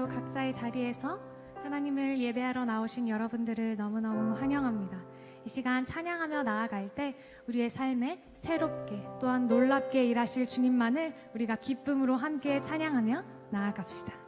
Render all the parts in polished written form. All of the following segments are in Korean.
오늘도 각자의 자리에서 하나님을 예배하러 나오신 여러분들을 너무너무 환영합니다. 이 시간 찬양하며 나아갈 때 우리의 삶에 새롭게 또한 놀랍게 일하실 주님만을 우리가 기쁨으로 함께 찬양하며 나아갑시다.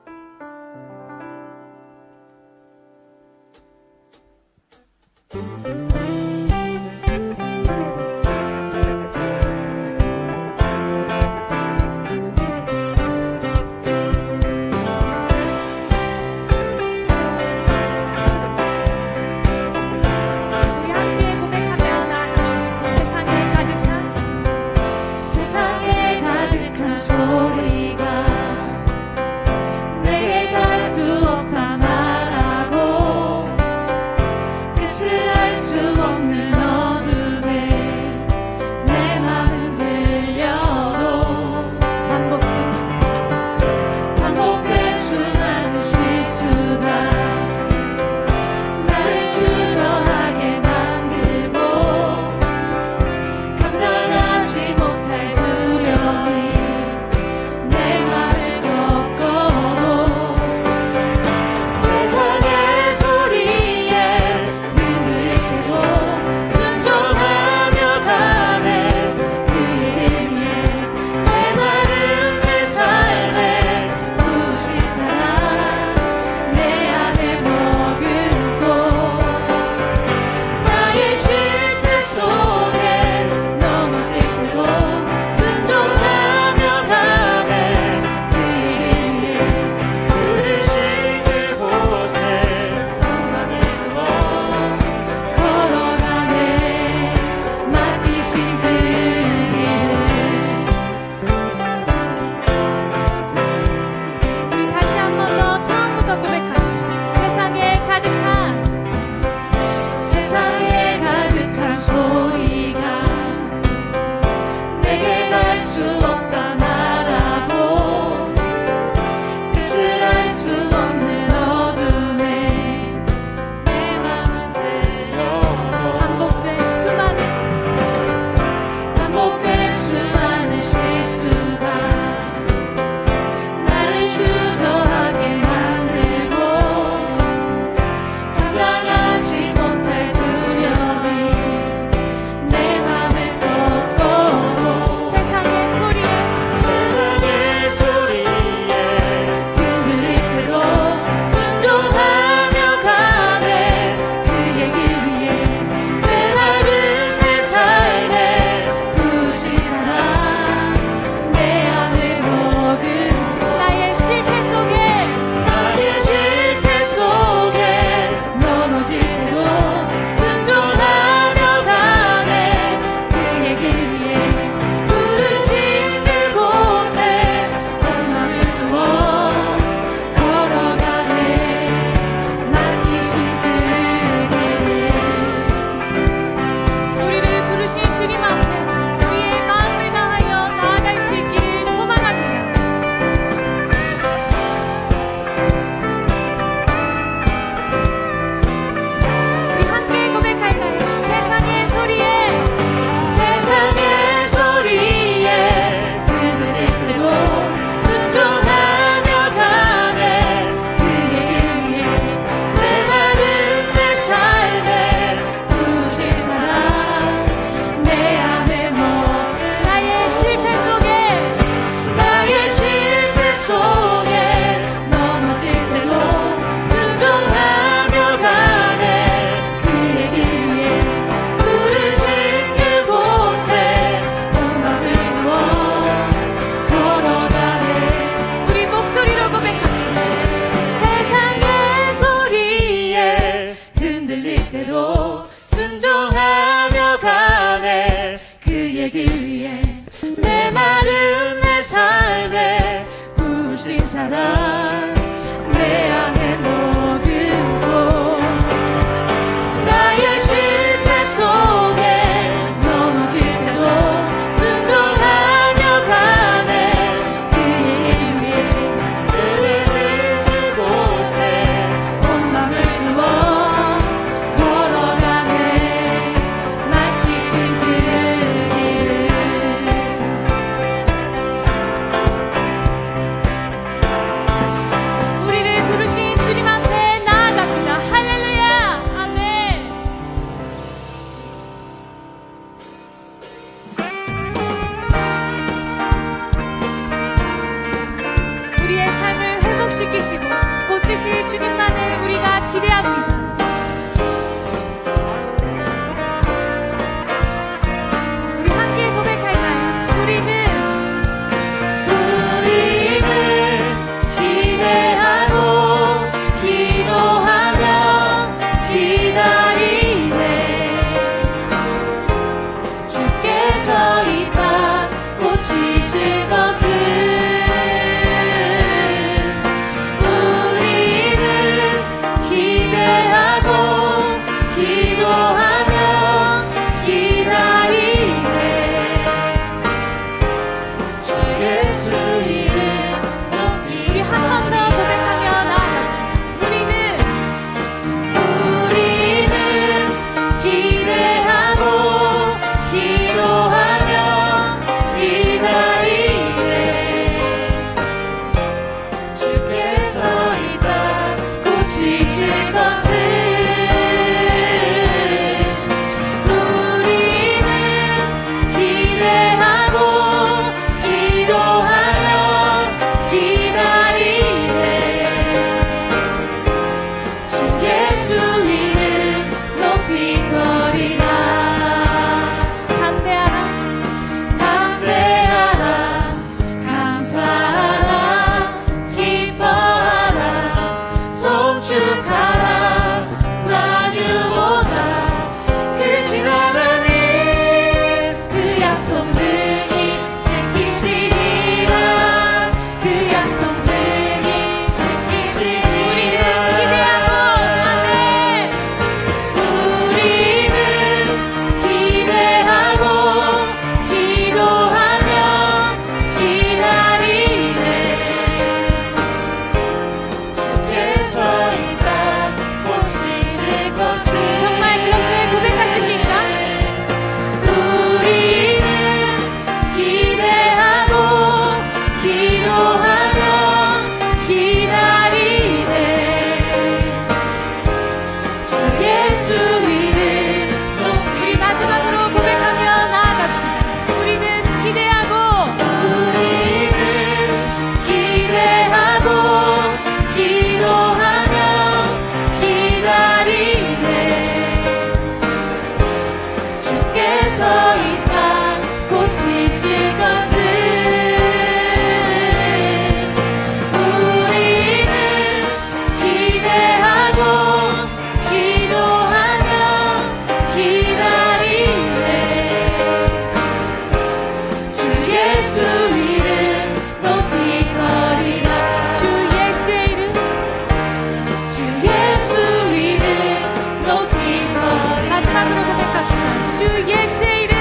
주께서 이 땅 고치실 것을 우리는 기대하고 기도하며 기다리네. 주 예수 이름 높이 서리라. 주 예수의 이름, 주 예수 이름 높이 서리라. 마지막으로 고백합시다. 주 예수의 이름,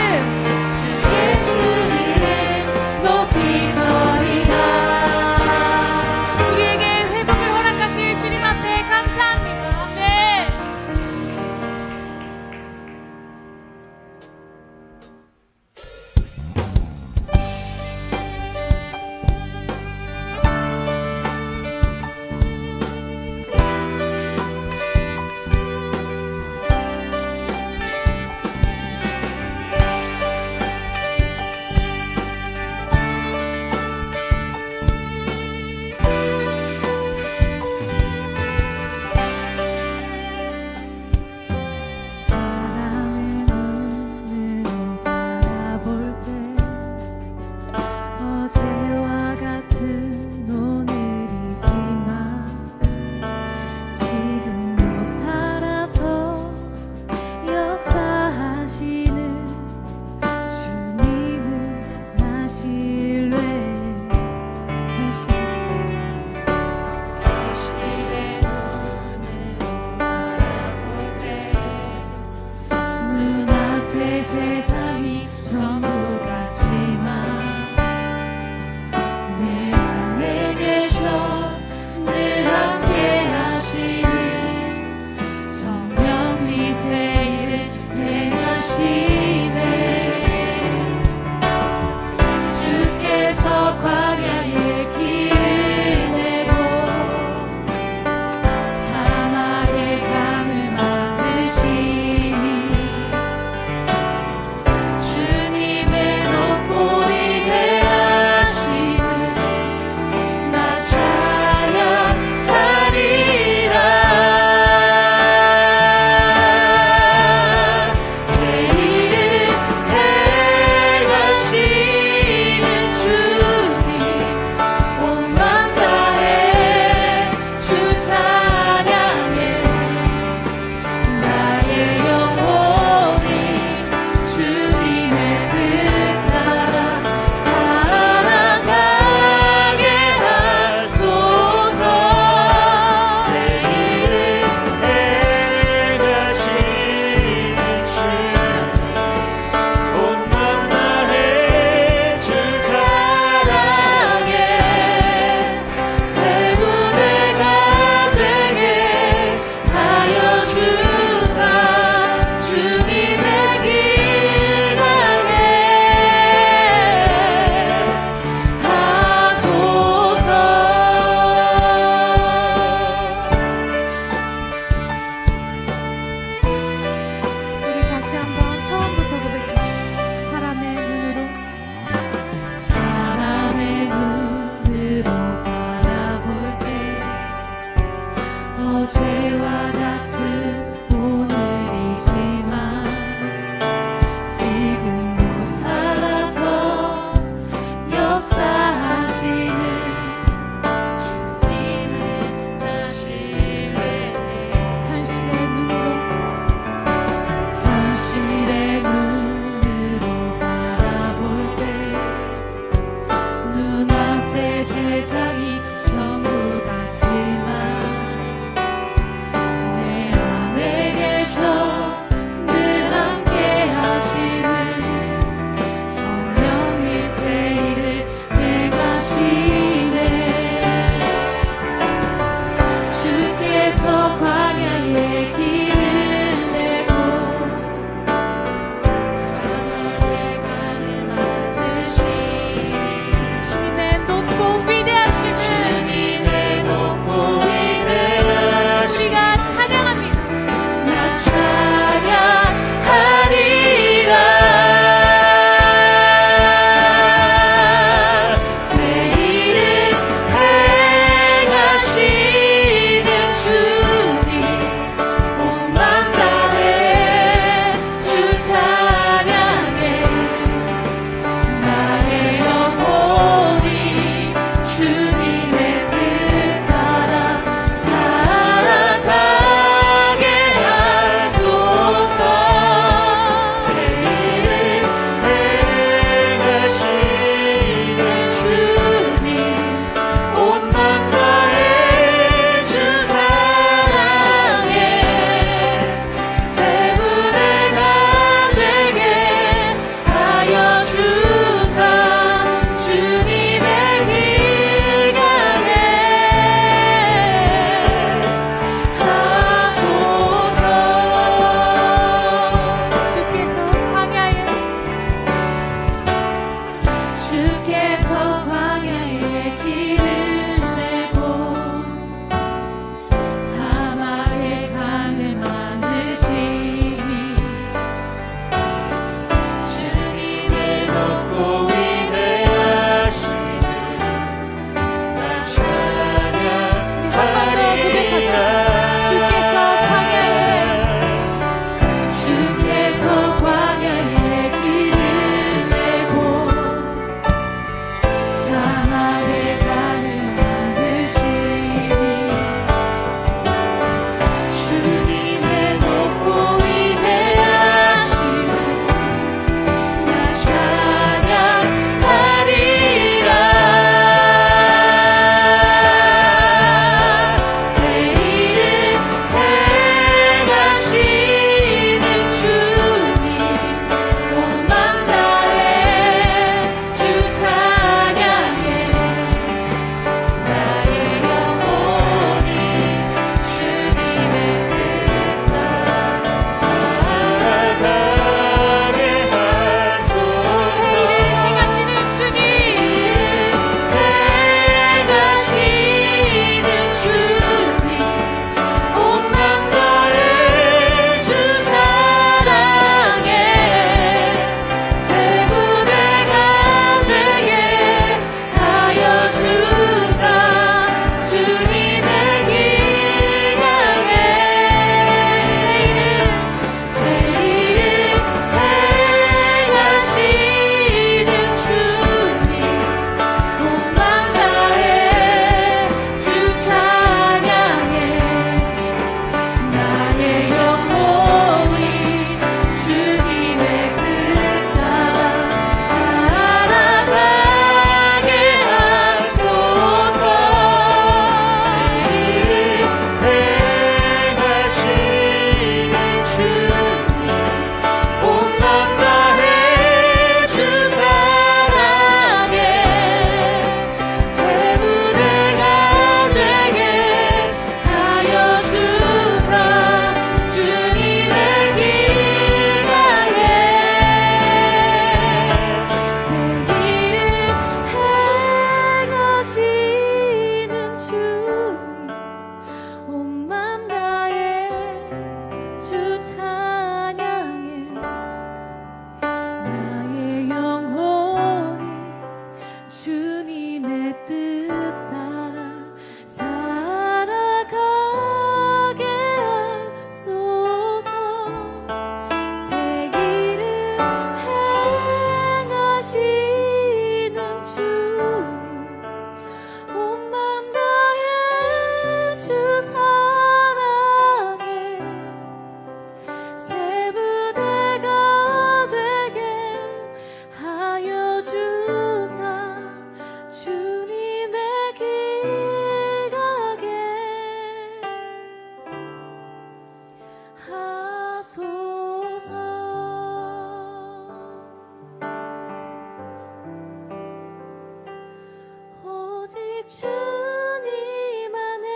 주님 안에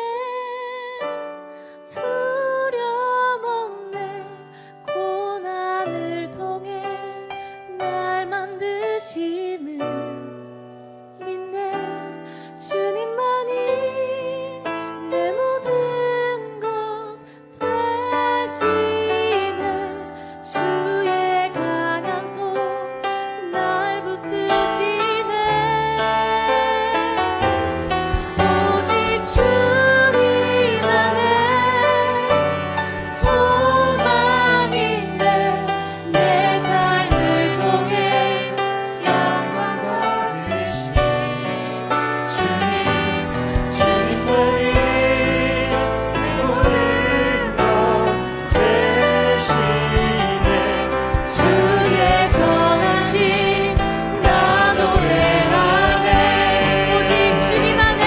두려움없네. 고난을 통해 날 만드시는 믿네. 주님만이 내 모든 것 되시네. 주의 강한 손 날 붙드시네. 오직 주님 안에 소망인데 내 삶을 통해 영광 받으시네. 주님만이 내 모든 것 되시네. 주의 선하심 나 노래하네. 오직 주님 안에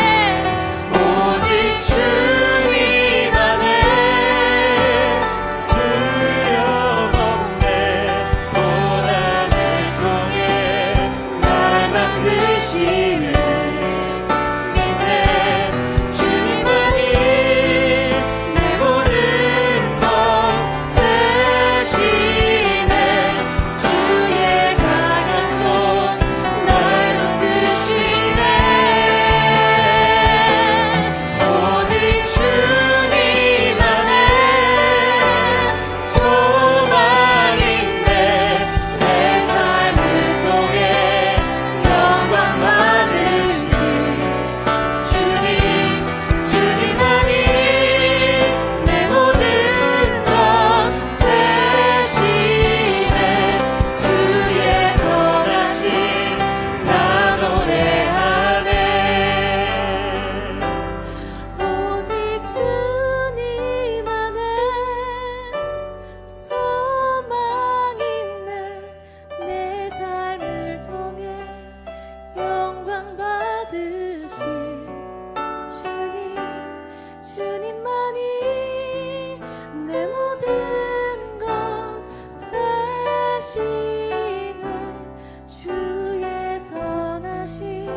오직 주님 안에 두려움없네. 고난을 통해 날 만드시네. 믿네. 주님만이 내 모든 것 되시네. 주의 강한 손 날 붙드시네. 오직 주님 안에 소망인데 내 삶을 통해 영광 받으시. 주님만이 내 모든 것 되시네. 주의 선하심 나 노래하네. 오직 주님 안에 소망있네. 내 삶을 통해 영광 받으시. 주님만이 내 모든 것 되시네. 주의 선하심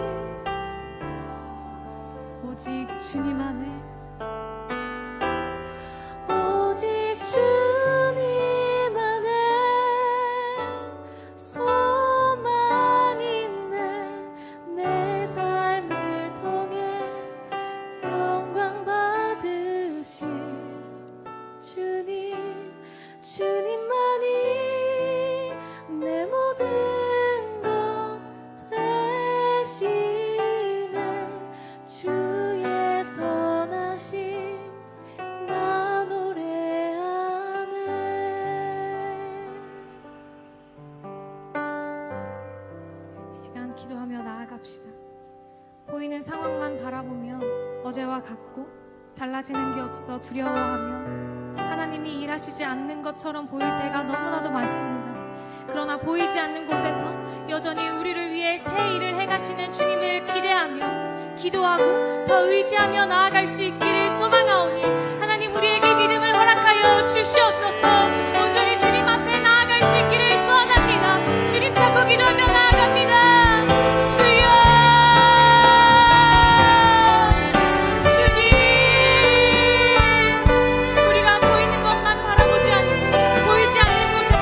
오직 주님 안에 오직 주님 안에 소망있네. 내 삶을 통해 영광 받으시. 주님만이 내 모든 것 되시네. 주의 선하심 나 노래하네. 이 시간 기도하며 나아갑시다. 보이는 상황만 바라보며 어제와 같고 달라지는 게 없어 두려워하며 하나님이 일하시지 않는 것처럼 보일 때가 너무나도 많습니다. 그러나 보이지 않는 곳에서 여전히 우리를 위해 새 일을 행하시는 주님을 기대하며 기도하고 더 의지하며 나아갈 수 있기를 소망하오니 하나님 우리에게 믿음을 허락하여 주시옵소서. 온전히 주님 앞에 나아갈 수 있기를 소원합니다. 주님 찾고 기도하며 나아갑니다. 주여 우리가 보이는 것만 바라보지 않고 보이지 않는 곳에서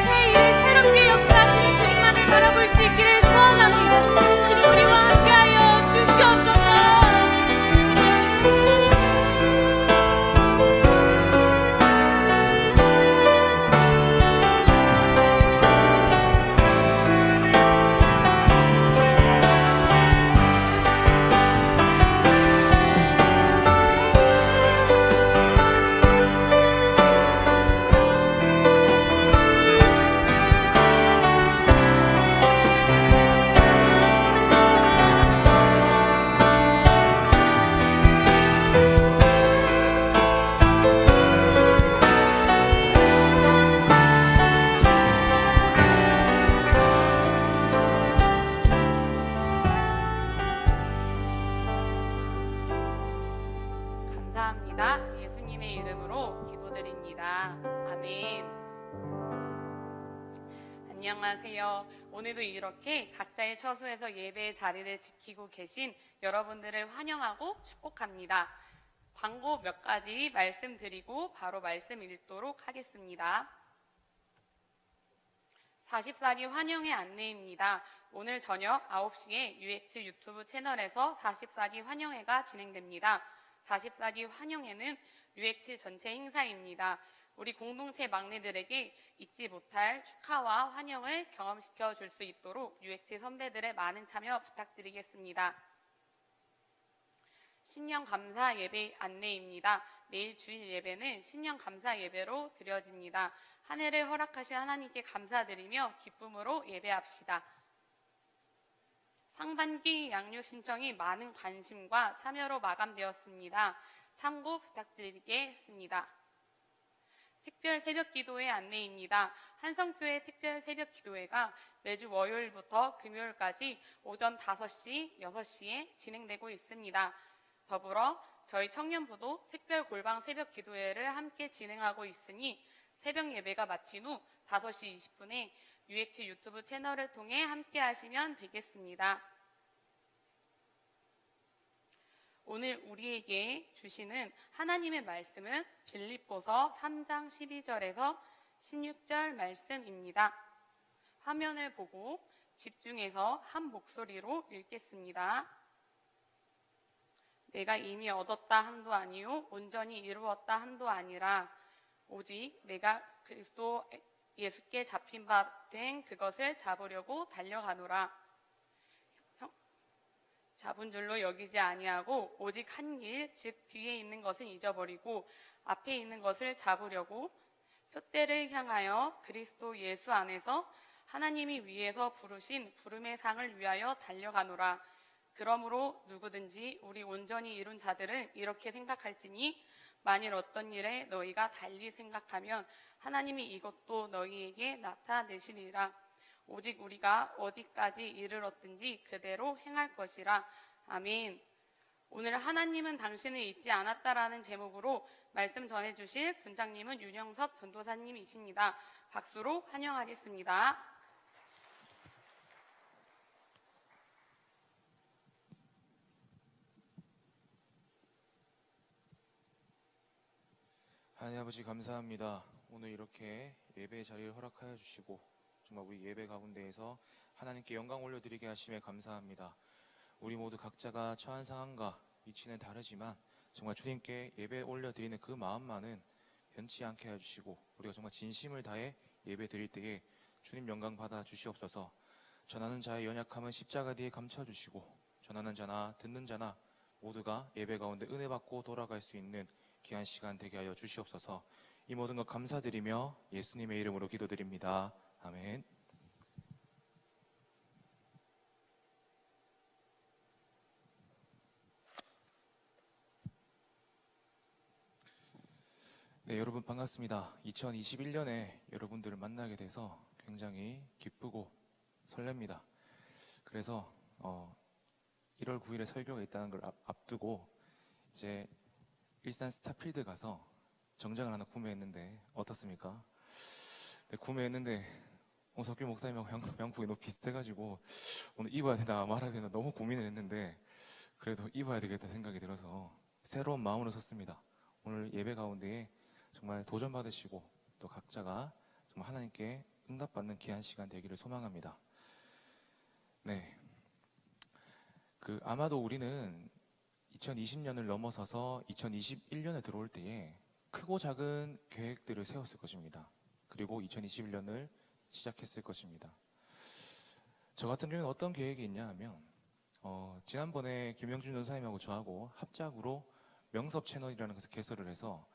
새 일을 새롭게 역사하시는 주님만을 바라볼 수 있기를 소원합니다. 주님 우리와 함께하여 주시옵소서. 안녕하세요. 오늘도 이렇게 각자의 처소에서 예배의 자리를 지키고 계신 여러분들을 환영하고 축복합니다. 광고 몇 가지 말씀드리고 바로 말씀 읽도록 하겠습니다. 44기 환영의 안내입니다. 오늘 저녁 9시에 UX 유튜브 채널에서 44기 환영회가 진행됩니다. 44기 환영회는 UX 전체 행사입니다. 우리 공동체 막내들에게 잊지 못할 축하와 환영을 경험시켜 줄 수 있도록 UX 선배들의 많은 참여 부탁드리겠습니다. 신년 감사 예배 안내입니다. 내일 주일 예배는 신년 감사 예배로 드려집니다. 한 해를 허락하신 하나님께 감사드리며 기쁨으로 예배합시다. 상반기 양육 신청이 많은 관심과 참여로 마감되었습니다. 참고 부탁드리겠습니다. 특별 새벽 기도회 안내입니다. 한성교회 특별 새벽 기도회가 매주 월요일부터 금요일까지 오전 5시, 6시에 진행되고 있습니다. 더불어 저희 청년부도 특별 골방 새벽 기도회를 함께 진행하고 있으니 새벽 예배가 마친 후 5시 20분에 UX 유튜브 채널을 통해 함께 하시면 되겠습니다. 오늘 우리에게 주시는 하나님의 말씀은 빌립보서 3장 12절에서 16절 말씀입니다. 화면을 보고 집중해서 한 목소리로 읽겠습니다. 내가 이미 얻었다 함도 아니요 온전히 이루었다 함도 아니라 오직 내가 그리스도 예수께 잡힌 바 된 그것을 잡으려고 달려가노라. 잡은 줄로 여기지 아니하고 오직 한 길, 즉 뒤에 있는 것은 잊어버리고 앞에 있는 것을 잡으려고 표대를 향하여 그리스도 예수 안에서 하나님이 위에서 부르신 부름의 상을 위하여 달려가노라. 그러므로 누구든지 우리 온전히 이룬 자들은 이렇게 생각할지니 만일 어떤 일에 너희가 달리 생각하면 하나님이 이것도 너희에게 나타내시리라. 오직 우리가 어디까지 이르렀든지 그대로 행할 것이라. 아멘. 오늘 하나님은 당신을 잊지 않았다라는 제목으로 말씀 전해주실 분장님은 윤영섭 전도사님이십니다. 박수로 환영하겠습니다. 하나님 아버지 감사합니다. 오늘 이렇게 예배의 자리를 허락하여 주시고 정말 우리 예배 가운데에서 하나님께 영광 올려드리게 하심에 감사합니다. 우리 모두 각자가 처한 상황과 위치는 다르지만 정말 주님께 예배 올려드리는 그 마음만은 변치 않게 해주시고 우리가 정말 진심을 다해 예배 드릴 때에 주님 영광 받아 주시옵소서. 전하는 자의 연약함은 십자가 뒤에 감춰주시고 전하는 자나 듣는 자나 모두가 예배 가운데 은혜 받고 돌아갈 수 있는 귀한 시간 되게 하여 주시옵소서. 이 모든 것 감사드리며 예수님의 이름으로 기도드립니다. 아멘. 네, 여러분 반갑습니다. 2021년에 여러분들을 만나게 돼서 굉장히 기쁘고 설렙니다. 그래서 1월 9일에 설교가 있다는 걸 앞두고 이제 일산 스타필드 가서 정장을 하나 구매했는데 어떻습니까? 네, 구매했는데 석규 목사님하고 양복이 너무 비슷해가지고 오늘 입어야 되나 말아야 되나 너무 고민을 했는데 그래도 입어야 되겠다 생각이 들어서 새로운 마음으로 섰습니다. 오늘 예배 가운데에 정말 도전받으시고 또 각자가 정말 하나님께 응답받는 귀한 시간 되기를 소망합니다. 네, 아마도 우리는 2020년을 넘어서서 2021년에 들어올 때에 크고 작은 계획들을 세웠을 것입니다. 그리고 2021년을 시작했을 것입니다. 저 같은 경우는 어떤 계획이 있냐 하면 지난번에 김영준 전사님하고 저하고 합작으로 명섭 채널이라는 것을 개설을 해서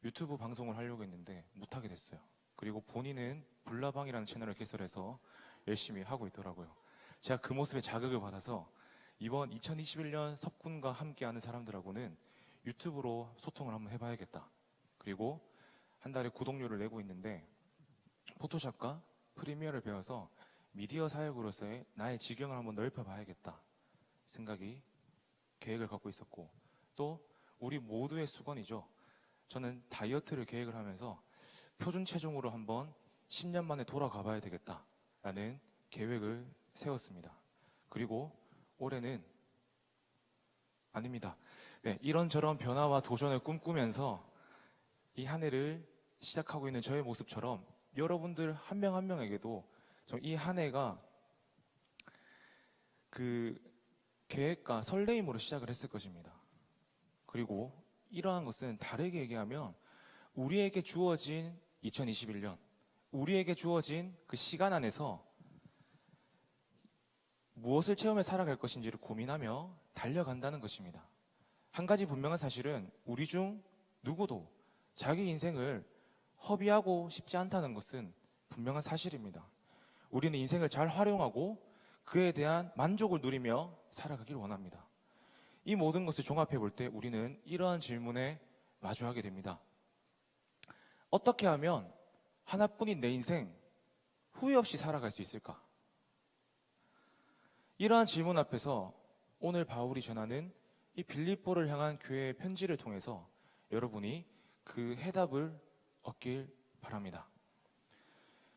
유튜브 방송을 하려고 했는데 못하게 됐어요. 그리고 본인은 불나방이라는 채널을 개설해서 열심히 하고 있더라고요. 제가 그 모습에 자극을 받아서 이번 2021년 섭군과 함께하는 사람들하고는 유튜브로 소통을 한번 해봐야겠다. 그리고 한 달에 구독료를 내고 있는데 포토샵과 프리미어를 배워서 미디어 사역으로서의 나의 지경을 한번 넓혀봐야겠다 생각이 계획을 갖고 있었고, 또 우리 모두의 수건이죠. 저는 다이어트를 계획을 하면서 표준 체중으로 한번 10년 만에 돌아가 봐야 되겠다라는 계획을 세웠습니다. 그리고 올해는 아닙니다. 네, 이런저런 변화와 도전을 꿈꾸면서 이 한 해를 시작하고 있는 저의 모습처럼 여러분들 한 명 한 명에게도 이 한 해가 그 계획과 설레임으로 시작을 했을 것입니다. 그리고 이러한 것은 다르게 얘기하면 우리에게 주어진 2021년, 우리에게 주어진 그 시간 안에서 무엇을 체험해 살아갈 것인지를 고민하며 달려간다는 것입니다. 한 가지 분명한 사실은 우리 중 누구도 자기 인생을 허비하고 싶지 않다는 것은 분명한 사실입니다. 우리는 인생을 잘 활용하고 그에 대한 만족을 누리며 살아가길 원합니다. 이 모든 것을 종합해 볼 때 우리는 이러한 질문에 마주하게 됩니다. 어떻게 하면 하나뿐인 내 인생 후회 없이 살아갈 수 있을까? 이러한 질문 앞에서 오늘 바울이 전하는 이 빌립보를 향한 교회의 편지를 통해서 여러분이 그 해답을 얻길 바랍니다.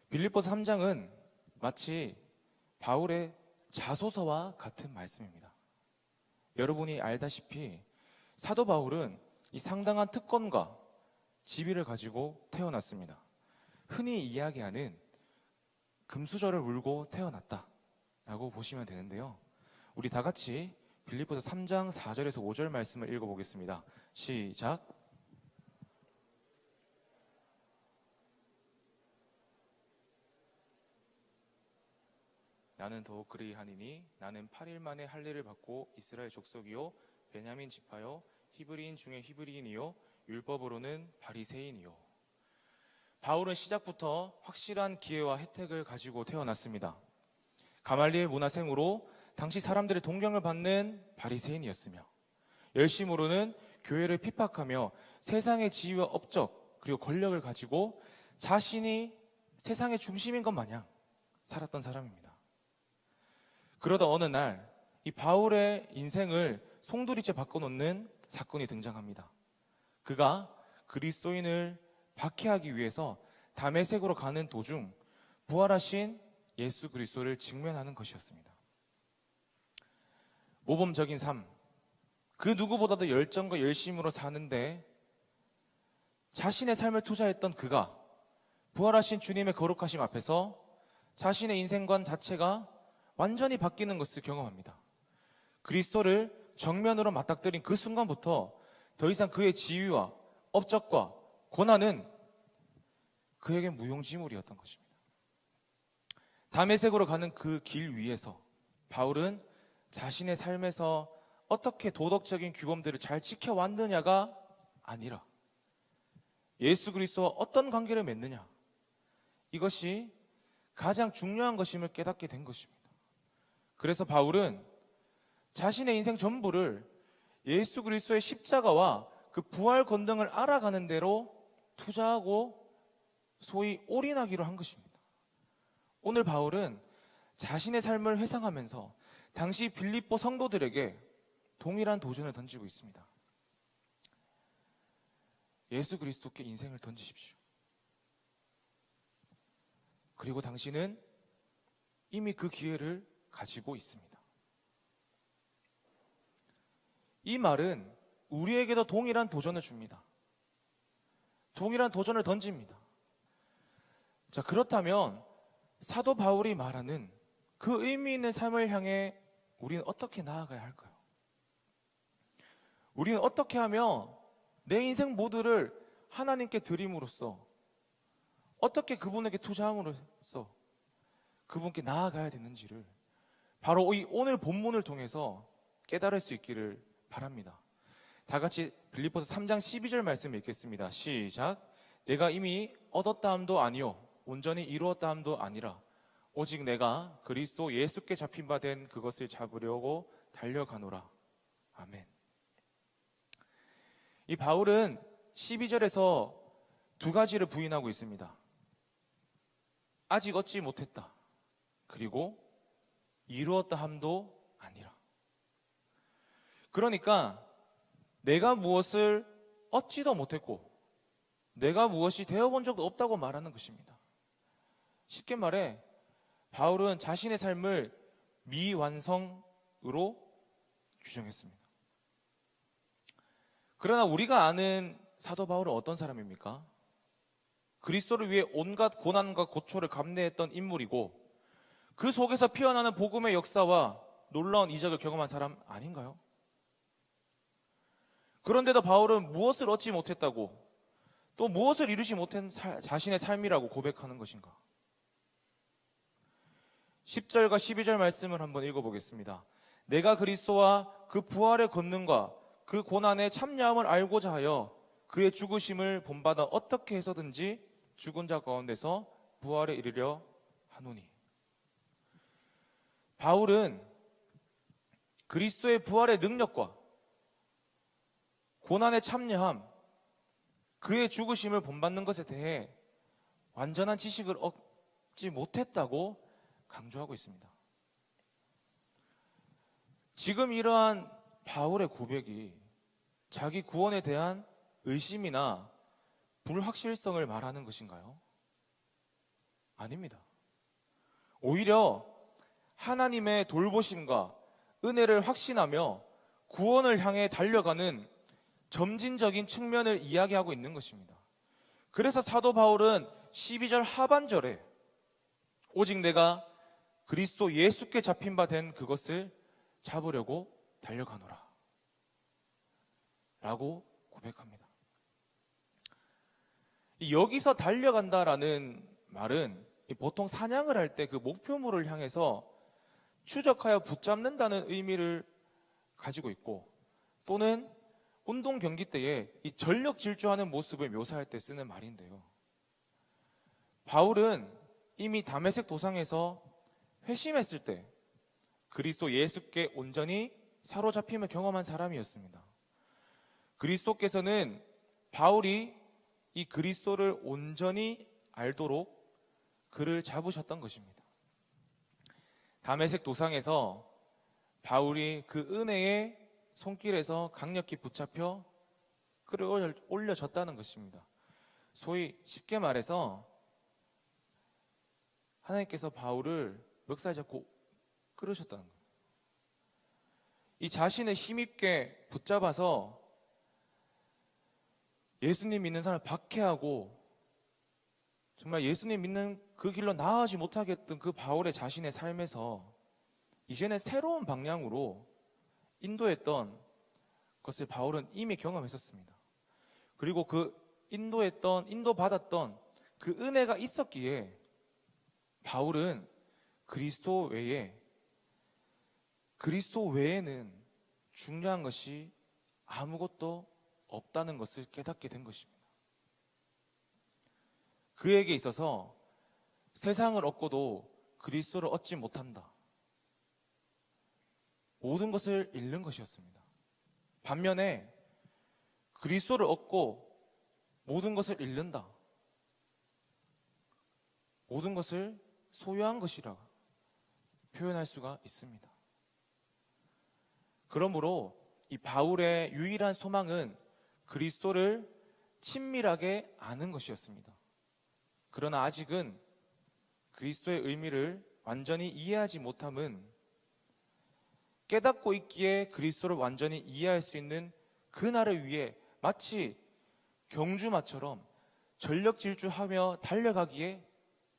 빌립보서 3장은 마치 바울의 자소서와 같은 말씀입니다. 여러분이 알다시피 사도 바울은 이 상당한 특권과 지위를 가지고 태어났습니다. 흔히 이야기하는 금수저를 울고 태어났다라고 보시면 되는데요. 우리 다 같이 빌립보서 3장 4절에서 5절 말씀을 읽어보겠습니다. 시작. 나는 더욱 그리하니니 나는 8일 만에 할례를 받고 이스라엘 족속이요 베냐민 지파요 히브리인 중에 히브리인이요 율법으로는 바리새인이요. 바울은 시작부터 확실한 기회와 혜택을 가지고 태어났습니다. 가말리엘 문화생으로 당시 사람들의 동경을 받는 바리새인이었으며 열심으로는 교회를 핍박하며 세상의 지위와 업적 그리고 권력을 가지고 자신이 세상의 중심인 것 마냥 살았던 사람입니다. 그러다 어느 날 이 바울의 인생을 송두리째 바꿔놓는 사건이 등장합니다. 그가 그리스도인을 박해하기 위해서 다메섹으로 가는 도중 부활하신 예수 그리스도를 직면하는 것이었습니다. 모범적인 삶, 그 누구보다도 열정과 열심으로 사는데 자신의 삶을 투자했던 그가 부활하신 주님의 거룩하심 앞에서 자신의 인생관 자체가 완전히 바뀌는 것을 경험합니다. 그리스도를 정면으로 맞닥뜨린 그 순간부터 더 이상 그의 지위와 업적과 고난은 그에게 무용지물이었던 것입니다. 다메섹으로 가는 그 길 위에서 바울은 자신의 삶에서 어떻게 도덕적인 규범들을 잘 지켜왔느냐가 아니라 예수 그리스도와 어떤 관계를 맺느냐, 이것이 가장 중요한 것임을 깨닫게 된 것입니다. 그래서 바울은 자신의 인생 전부를 예수 그리스도의 십자가와 그 부활 권능을 알아가는 대로 투자하고 소위 올인하기로 한 것입니다. 오늘 바울은 자신의 삶을 회상하면서 당시 빌립보 성도들에게 동일한 도전을 던지고 있습니다. 예수 그리스도께 인생을 던지십시오. 그리고 당신은 이미 그 기회를 가지고 있습니다. 이 말은 우리에게도 동일한 도전을 줍니다. 동일한 도전을 던집니다. 자, 그렇다면 사도 바울이 말하는 그 의미 있는 삶을 향해 우리는 어떻게 나아가야 할까요? 우리는 어떻게 하면 내 인생 모두를 하나님께 드림으로써, 어떻게 그분에게 투자함으로써 그분께 나아가야 되는지를 바로 이 오늘 본문을 통해서 깨달을 수 있기를 바랍니다. 다 같이 빌립보서 3장 12절 말씀 읽겠습니다. 시작. 내가 이미 얻었다 함도 아니요 온전히 이루었다 함도 아니라 오직 내가 그리스도 예수께 잡힌 바 된 그것을 잡으려고 달려가노라. 아멘. 이 바울은 12절에서 두 가지를 부인하고 있습니다. 아직 얻지 못했다. 그리고 이루었다 함도 아니라. 그러니까 내가 무엇을 얻지도 못했고 내가 무엇이 되어본 적도 없다고 말하는 것입니다. 쉽게 말해 바울은 자신의 삶을 미완성으로 규정했습니다. 그러나 우리가 아는 사도 바울은 어떤 사람입니까? 그리스도를 위해 온갖 고난과 고초를 감내했던 인물이고 그 속에서 피어나는 복음의 역사와 놀라운 이적을 경험한 사람 아닌가요? 그런데도 바울은 무엇을 얻지 못했다고 또 무엇을 이루지 못한 자신의 삶이라고 고백하는 것인가? 10절과 12절 말씀을 한번 읽어보겠습니다. 내가 그리스도와 그 부활의 권능과 그 고난의 참여함을 알고자 하여 그의 죽으심을 본받아 어떻게 해서든지 죽은 자 가운데서 부활에 이르려 하노니. 바울은 그리스도의 부활의 능력과 고난에 참여함, 그의 죽으심을 본받는 것에 대해 완전한 지식을 얻지 못했다고 강조하고 있습니다. 지금 이러한 바울의 고백이 자기 구원에 대한 의심이나 불확실성을 말하는 것인가요? 아닙니다. 오히려 하나님의 돌보심과 은혜를 확신하며 구원을 향해 달려가는 점진적인 측면을 이야기하고 있는 것입니다. 그래서 사도 바울은 12절 하반절에 오직 내가 그리스도 예수께 잡힌 바 된 그것을 잡으려고 달려가노라 라고 고백합니다. 여기서 달려간다라는 말은 보통 사냥을 할 때 그 목표물을 향해서 추적하여 붙잡는다는 의미를 가지고 있고 또는 운동 경기 때에 이 전력 질주하는 모습을 묘사할 때 쓰는 말인데요. 바울은 이미 다메섹 도상에서 회심했을 때 그리스도 예수께 온전히 사로잡힘을 경험한 사람이었습니다. 그리스도께서는 바울이 이 그리스도를 온전히 알도록 그를 잡으셨던 것입니다. 다메섹 도상에서 바울이 그 은혜의 손길에서 강력히 붙잡혀 끌어올려졌다는 것입니다. 소위 쉽게 말해서 하나님께서 바울을 멱살 잡고 끌으셨다는 거예요. 이 자신을 힘있게 붙잡아서 예수님 믿는 사람을 박해하고 정말 예수님 믿는 그 길로 나아가지 못하게 했던 그 바울의 자신의 삶에서 이제는 새로운 방향으로 인도했던 것을 바울은 이미 경험했었습니다. 그리고 그 인도받았던 그 은혜가 있었기에 바울은 그리스도 외에는 중요한 것이 아무것도 없다는 것을 깨닫게 된 것입니다. 그에게 있어서 세상을 얻고도 그리스도를 얻지 못한다. 모든 것을 잃는 것이었습니다. 반면에 그리스도를 얻고 모든 것을 잃는다. 모든 것을 소유한 것이라 표현할 수가 있습니다. 그러므로 이 바울의 유일한 소망은 그리스도를 친밀하게 아는 것이었습니다. 그러나 아직은 그리스도의 의미를 완전히 이해하지 못함은 깨닫고 있기에 그리스도를 완전히 이해할 수 있는 그날을 위해 마치 경주마처럼 전력 질주하며 달려가기에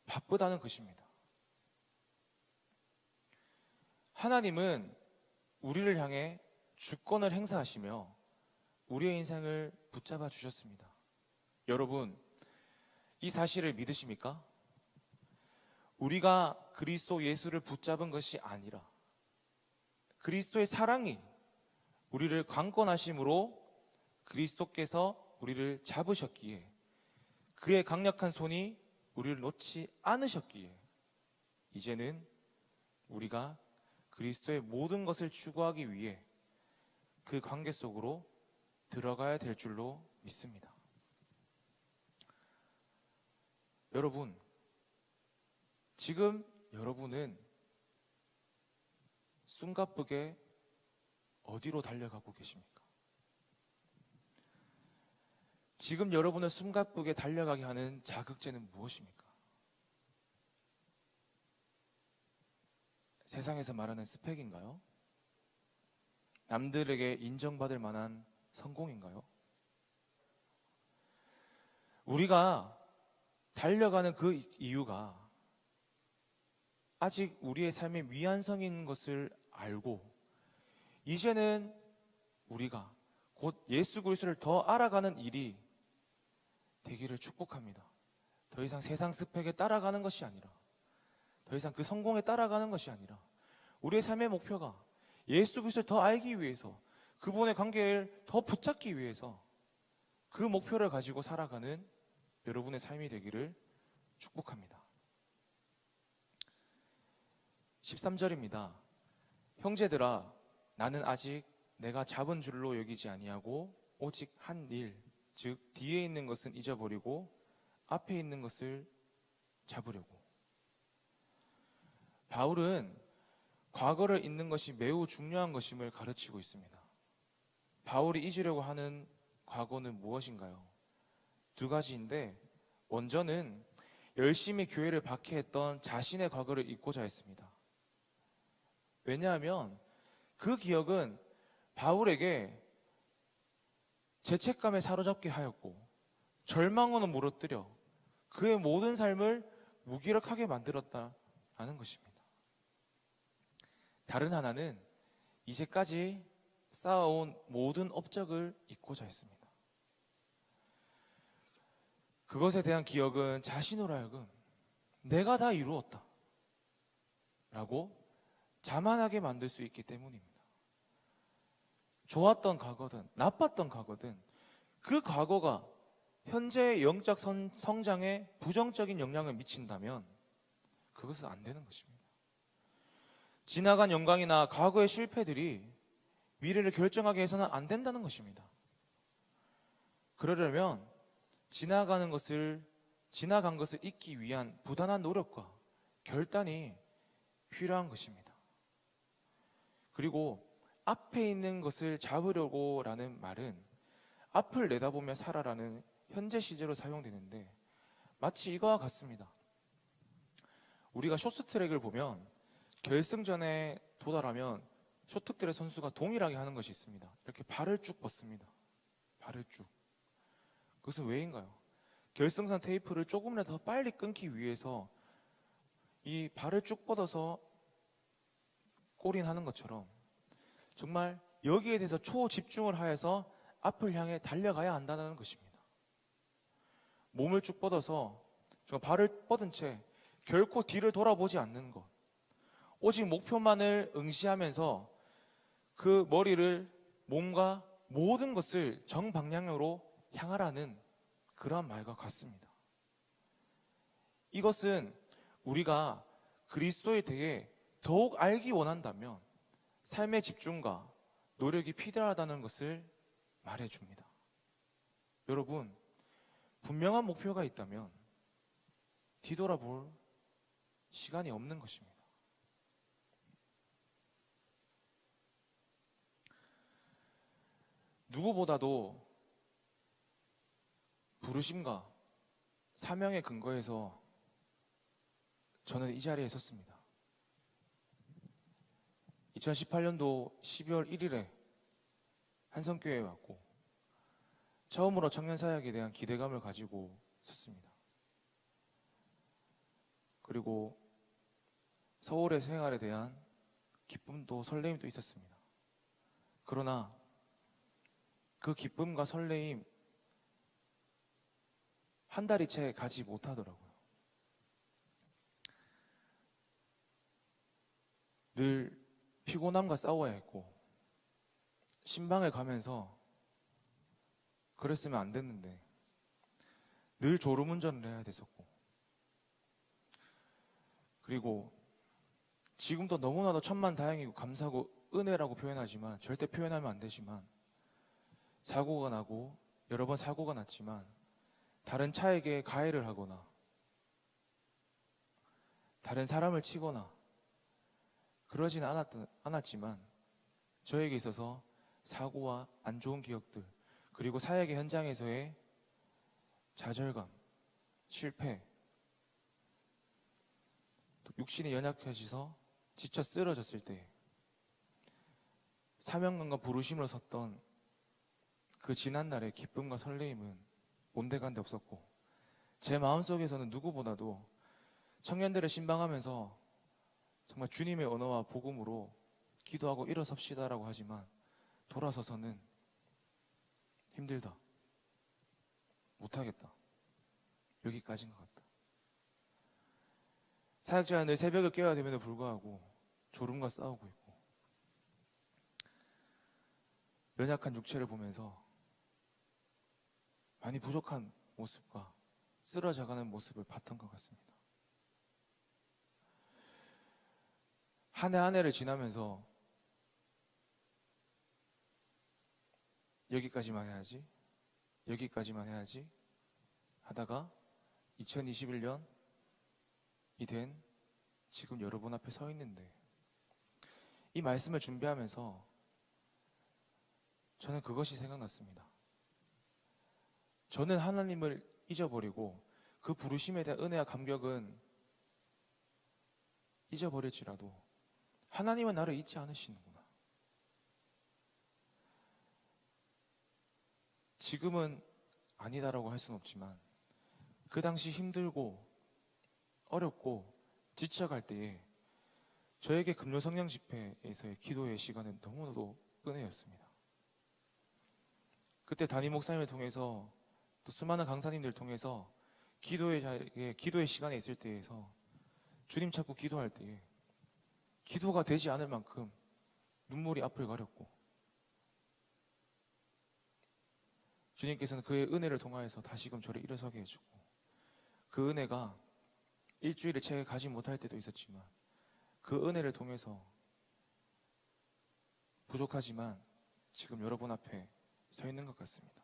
바쁘다는 것입니다. 하나님은 우리를 향해 주권을 행사하시며 우리의 인생을 붙잡아 주셨습니다. 여러분, 이 사실을 믿으십니까? 우리가 그리스도 예수를 붙잡은 것이 아니라 그리스도의 사랑이 우리를 강권하심으로 그리스도께서 우리를 잡으셨기에 그의 강력한 손이 우리를 놓지 않으셨기에 이제는 우리가 그리스도의 모든 것을 추구하기 위해 그 관계 속으로 들어가야 될 줄로 믿습니다. 여러분, 지금 여러분은 숨가쁘게 어디로 달려가고 계십니까? 지금 여러분을 숨가쁘게 달려가게 하는 자극제는 무엇입니까? 세상에서 말하는 스펙인가요? 남들에게 인정받을 만한 성공인가요? 우리가 달려가는 그 이유가 아직 우리의 삶의 미완성인 것을 알고 이제는 우리가 곧 예수 그리스도를 더 알아가는 일이 되기를 축복합니다. 더 이상 세상 스펙에 따라가는 것이 아니라, 더 이상 그 성공에 따라가는 것이 아니라 우리의 삶의 목표가 예수 그리스도를 더 알기 위해서, 그분의 관계를 더 붙잡기 위해서 그 목표를 가지고 살아가는 여러분의 삶이 되기를 축복합니다. 13절입니다. 형제들아, 나는 아직 내가 잡은 줄로 여기지 아니하고 오직 한 일, 즉 뒤에 있는 것은 잊어버리고 앞에 있는 것을 잡으려고. 바울은 과거를 잊는 것이 매우 중요한 것임을 가르치고 있습니다. 바울이 잊으려고 하는 과거는 무엇인가요? 두 가지인데, 먼저는 열심히 교회를 박해했던 자신의 과거를 잊고자 했습니다. 왜냐하면 그 기억은 바울에게 죄책감에 사로잡게 하였고 절망으로 무너뜨려 그의 모든 삶을 무기력하게 만들었다는 것입니다. 다른 하나는 이제까지 쌓아온 모든 업적을 잊고자 했습니다. 그것에 대한 기억은 자신으로 하여금 내가 다 이루었다 라고 자만하게 만들 수 있기 때문입니다. 좋았던 과거든 나빴던 과거든 그 과거가 현재의 영적 성장에 부정적인 영향을 미친다면 그것은 안 되는 것입니다. 지나간 영광이나 과거의 실패들이 미래를 결정하게 해서는 안 된다는 것입니다. 그러려면 지나간 것을 잊기 위한 부단한 노력과 결단이 필요한 것입니다. 그리고 앞에 있는 것을 잡으려고 라는 말은 앞을 내다보며 살아라는 현재 시제로 사용되는데 마치 이거와 같습니다. 우리가 쇼트트랙을 보면 결승전에 도달하면 쇼트트랙 선수가 동일하게 하는 것이 있습니다. 이렇게 발을 쭉 뻗습니다. 발을 쭉. 그것은 왜인가요? 결승선 테이프를 조금이라도 더 빨리 끊기 위해서 이 발을 쭉 뻗어서 골인하는 것처럼 정말 여기에 대해서 초집중을 하여서 앞을 향해 달려가야 한다는 것입니다. 몸을 쭉 뻗어서 발을 뻗은 채 결코 뒤를 돌아보지 않는 것, 오직 목표만을 응시하면서 그 머리를, 몸과 모든 것을 정방향으로 향하라는 그러한 말과 같습니다. 이것은 우리가 그리스도에 대해 더욱 알기 원한다면 삶의 집중과 노력이 필요하다는 것을 말해줍니다. 여러분, 분명한 목표가 있다면 뒤돌아볼 시간이 없는 것입니다. 누구보다도 부르심과 사명의 근거에서 저는 이 자리에 섰습니다. 2018년도 12월 1일에 한성교회에 왔고 처음으로 청년사역에 대한 기대감을 가지고 섰습니다. 그리고 서울의 생활에 대한 기쁨도 설레임도 있었습니다. 그러나 그 기쁨과 설레임 한 달이 채 가지 못하더라고요. 늘 피곤함과 싸워야 했고 신방을 가면서 그랬으면 안 됐는데 늘 졸음운전을 해야 됐었고 그리고 지금도 너무나도 천만다행이고 감사하고 은혜라고 표현하지만 절대 표현하면 안 되지만 사고가 나고 여러 번 사고가 났지만 다른 차에게 가해를 하거나 다른 사람을 치거나 그러진 않았지만 저에게 있어서 사고와 안 좋은 기억들 그리고 사역의 현장에서의 좌절감, 실패, 또 육신이 연약해져서 지쳐 쓰러졌을 때 사명감과 부르심으로 섰던 그 지난날의 기쁨과 설레임은 온데간데 없었고, 제 마음속에서는 누구보다도 청년들을 신방하면서 정말 주님의 언어와 복음으로 기도하고 일어섭시다라고 하지만 돌아서서는 힘들다, 못하겠다, 여기까지인 것 같다. 사역자는 늘 새벽을 깨어야 됨에도 불구하고 졸음과 싸우고 있고, 연약한 육체를 보면서 많이 부족한 모습과 쓰러져가는 모습을 봤던 것 같습니다. 한 해 한 해를 지나면서 여기까지만 해야지, 여기까지만 해야지 하다가 2021년이 된 지금 여러분 앞에 서 있는데, 이 말씀을 준비하면서 저는 그것이 생각났습니다. 저는 하나님을 잊어버리고 그 부르심에 대한 은혜와 감격은 잊어버릴지라도 하나님은 나를 잊지 않으시는구나. 지금은 아니다라고 할 수는 없지만 그 당시 힘들고 어렵고 지쳐갈 때에 저에게 금요 성령 집회에서의 기도의 시간은 너무나도 은혜였습니다. 그때 담임 목사님을 통해서 또 수많은 강사님들 통해서 기도의 시간에 있을 때에서 주님 찾고 기도할 때에 기도가 되지 않을 만큼 눈물이 앞을 가렸고, 주님께서는 그의 은혜를 통하여서 다시금 저를 일어서게 해주고, 그 은혜가 일주일에 채 가지 못할 때도 있었지만 그 은혜를 통해서 부족하지만 지금 여러분 앞에 서 있는 것 같습니다.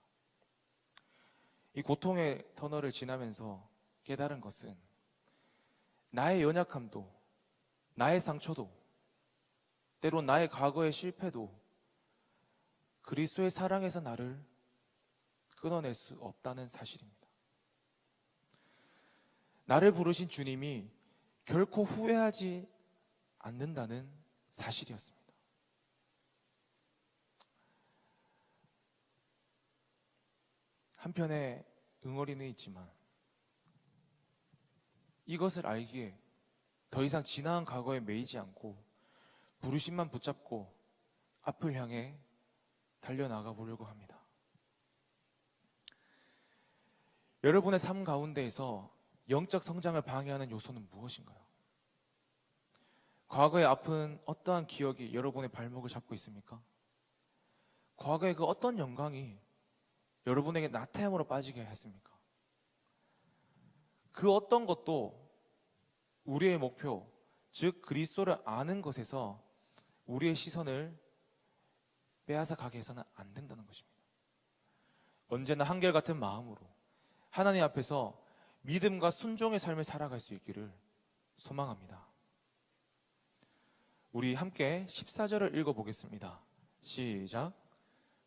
이 고통의 터널을 지나면서 깨달은 것은 나의 연약함도, 나의 상처도, 때론 나의 과거의 실패도 그리스도의 사랑에서 나를 끊어낼 수 없다는 사실입니다. 나를 부르신 주님이 결코 후회하지 않는다는 사실이었습니다. 한편에 응어리는 있지만 이것을 알기에 더 이상 지나간 과거에 매이지 않고 부르심만 붙잡고 앞을 향해 달려나가 보려고 합니다. 여러분의 삶 가운데에서 영적 성장을 방해하는 요소는 무엇인가요? 과거의 아픈 어떠한 기억이 여러분의 발목을 잡고 있습니까? 과거의 그 어떤 영광이 여러분에게 나태함으로 빠지게 했습니까? 그 어떤 것도 우리의 목표, 즉 그리스도를 아는 것에서 우리의 시선을 빼앗아 가게 해서는 안 된다는 것입니다. 언제나 한결같은 마음으로 하나님 앞에서 믿음과 순종의 삶을 살아갈 수 있기를 소망합니다. 우리 함께 14절을 읽어보겠습니다. 시작.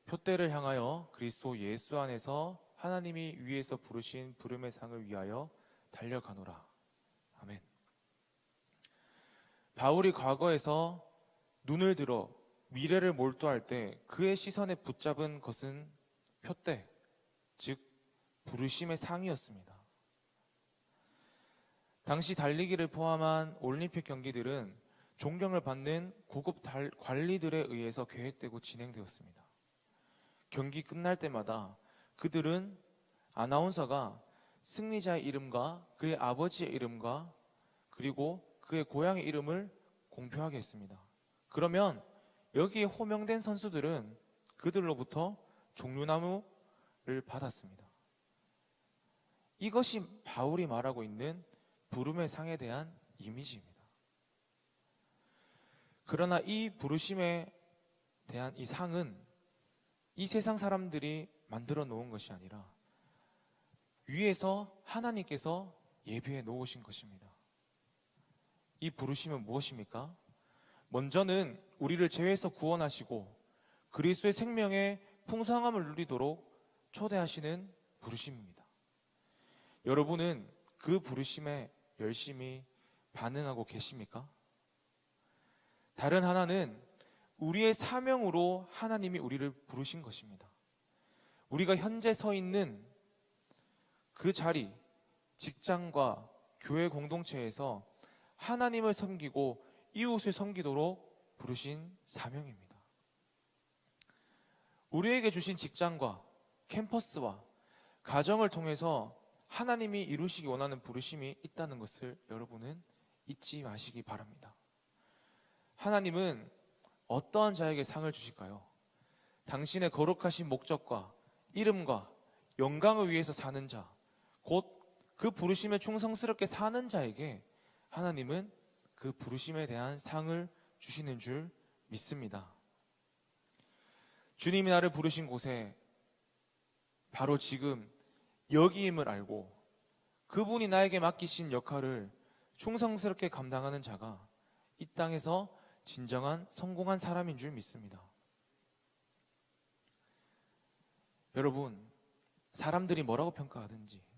표대를 향하여 그리스도 예수 안에서 하나님이 위에서 부르신 부름의 상을 위하여 달려가노라. 아멘. 바울이 과거에서 눈을 들어 미래를 몰두할 때 그의 시선에 붙잡은 것은 표대, 즉 부르심의 상이었습니다. 당시 달리기를 포함한 올림픽 경기들은 존경을 받는 고급 관리들에 의해서 계획되고 진행되었습니다. 경기 끝날 때마다 그들은 아나운서가 승리자의 이름과 그의 아버지의 이름과 그리고 그의 고향의 이름을 공표하게 했습니다. 그러면 여기에 호명된 선수들은 그들로부터 종류나무를 받았습니다. 이것이 바울이 말하고 있는 부름의 상에 대한 이미지입니다. 그러나 이 부르심에 대한 이 상은 이 세상 사람들이 만들어 놓은 것이 아니라 위에서 하나님께서 예비해 놓으신 것입니다. 이 부르심은 무엇입니까? 먼저는 우리를 죄에서 구원하시고 그리스도의 생명의 풍성함을 누리도록 초대하시는 부르심입니다. 여러분은 그 부르심에 열심히 반응하고 계십니까? 다른 하나는 우리의 사명으로 하나님이 우리를 부르신 것입니다. 우리가 현재 서 있는 그 자리, 직장과 교회 공동체에서 하나님을 섬기고 이웃을 섬기도록 부르신 사명입니다. 우리에게 주신 직장과 캠퍼스와 가정을 통해서 하나님이 이루시기 원하는 부르심이 있다는 것을 여러분은 잊지 마시기 바랍니다. 하나님은 어떠한 자에게 상을 주실까요? 당신의 거룩하신 목적과 이름과 영광을 위해서 사는 자, 곧 그 부르심에 충성스럽게 사는 자에게 하나님은 그 부르심에 대한 상을 주시는 줄 믿습니다. 주님이 나를 부르신 곳에 바로 지금 여기임을 알고 그분이 나에게 맡기신 역할을 충성스럽게 감당하는 자가 이 땅에서 진정한 성공한 사람인 줄 믿습니다. 여러분, 사람들이 뭐라고 평가하든지,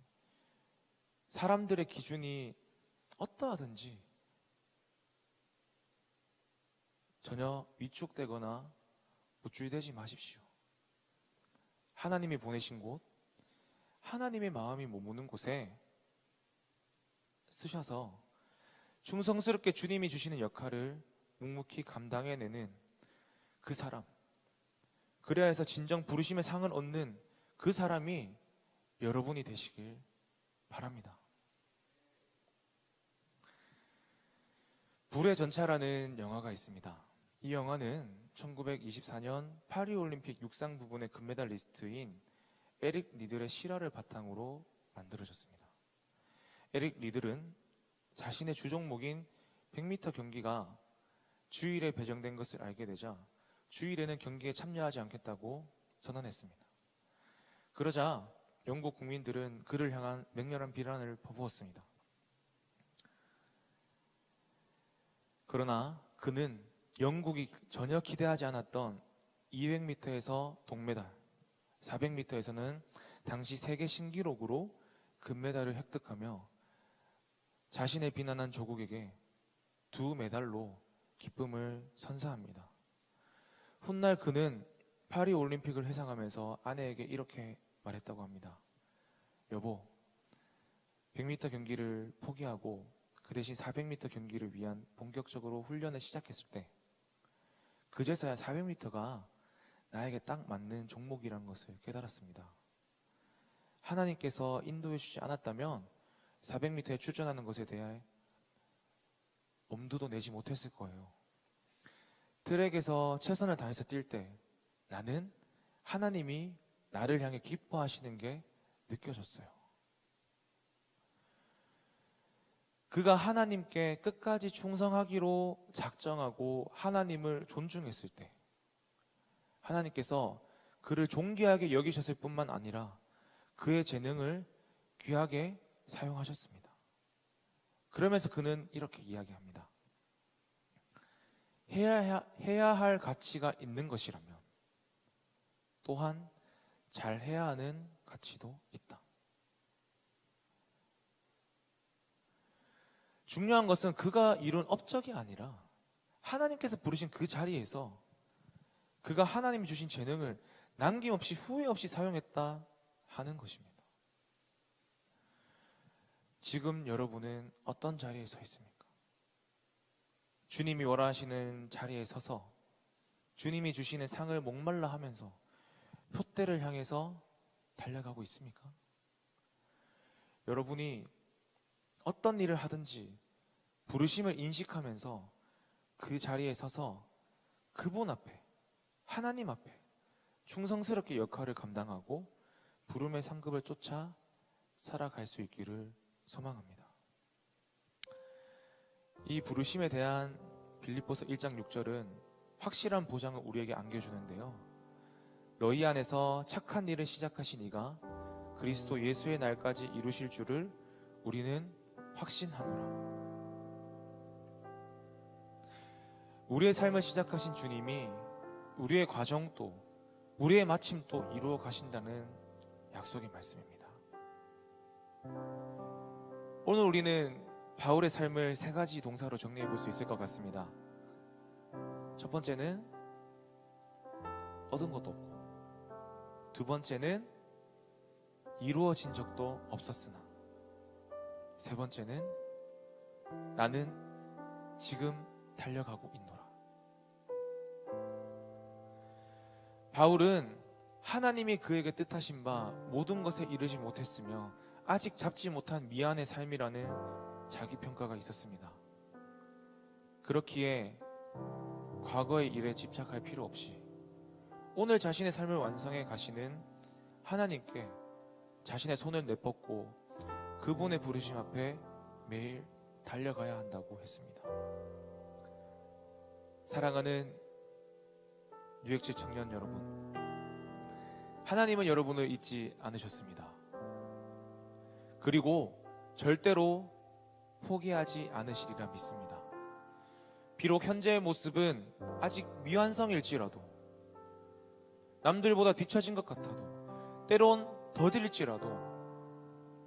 사람들의 기준이 어떠하든지 전혀 위축되거나 우쭐대지 마십시오. 하나님이 보내신 곳, 하나님의 마음이 머무는 곳에 쓰셔서 충성스럽게 주님이 주시는 역할을 묵묵히 감당해내는 그 사람, 그래야 해서 진정 부르심의 상을 얻는 그 사람이 여러분이 되시길 바랍니다. 불의 전차라는 영화가 있습니다. 이 영화는 1924년 파리올림픽 육상 부분의 금메달리스트인 에릭 리들의 실화를 바탕으로 만들어졌습니다. 에릭 리들은 자신의 주종목인 100m 경기가 주일에 배정된 것을 알게 되자 주일에는 경기에 참여하지 않겠다고 선언했습니다. 그러자 영국 국민들은 그를 향한 맹렬한 비난을 퍼부었습니다. 그러나 그는 영국이 전혀 기대하지 않았던 200m에서 동메달, 400m에서는 당시 세계 신기록으로 금메달을 획득하며 자신의 비난한 조국에게 2메달로 기쁨을 선사합니다. 훗날 그는 파리 올림픽을 회상하면서 아내에게 이렇게 말했다고 합니다. 여보, 100m 경기를 포기하고 그 대신 400m 경기를 위한 본격적으로 훈련을 시작했을 때 그제서야 400m가 나에게 딱 맞는 종목이라는 것을 깨달았습니다. 하나님께서 인도해 주지 않았다면 400m에 출전하는 것에 대해 엄두도 내지 못했을 거예요. 트랙에서 최선을 다해서 뛸 때 나는 하나님이 나를 향해 기뻐하시는 게 느껴졌어요. 그가 하나님께 끝까지 충성하기로 작정하고 하나님을 존중했을 때 하나님께서 그를 존귀하게 여기셨을 뿐만 아니라 그의 재능을 귀하게 사용하셨습니다. 그러면서 그는 이렇게 이야기합니다. 해야 할 가치가 있는 것이라면 또한 잘해야 하는 가치도 있다. 중요한 것은 그가 이룬 업적이 아니라 하나님께서 부르신 그 자리에서 그가 하나님이 주신 재능을 남김없이 후회 없이 사용했다 하는 것입니다. 지금 여러분은 어떤 자리에 서 있습니까? 주님이 원하시는 자리에 서서 주님이 주시는 상을 목말라 하면서 표대를 향해서 달려가고 있습니까? 여러분이 어떤 일을 하든지 부르심을 인식하면서 그 자리에 서서 그분 앞에, 하나님 앞에 충성스럽게 역할을 감당하고 부름의 상급을 쫓아 살아갈 수 있기를 소망합니다. 이 부르심에 대한 빌립보서 1장 6절은 확실한 보장을 우리에게 안겨주는데요. 너희 안에서 착한 일을 시작하신 이가 그리스도 예수의 날까지 이루실 줄을 우리는 확신하노라. 우리의 삶을 시작하신 주님이 우리의 과정도 우리의 마침도 이루어 가신다는 약속의 말씀입니다. 오늘 우리는 바울의 삶을 세 가지 동사로 정리해 볼 수 있을 것 같습니다. 첫 번째는 얻은 것도 없고, 두 번째는 이루어진 적도 없었으나, 세 번째는 나는 지금 달려가고 있노라. 바울은 하나님이 그에게 뜻하신 바 모든 것에 이르지 못했으며 아직 잡지 못한 미안의 삶이라는 자기 평가가 있었습니다. 그렇기에 과거의 일에 집착할 필요 없이 오늘 자신의 삶을 완성해 가시는 하나님께 자신의 손을 내뻗고 그분의 부르심 앞에 매일 달려가야 한다고 했습니다. 사랑하는 뉴엑지 청년 여러분, 하나님은 여러분을 잊지 않으셨습니다. 그리고 절대로 포기하지 않으시리라 믿습니다. 비록 현재의 모습은 아직 미완성일지라도, 남들보다 뒤처진 것 같아도, 때론 더딜지라도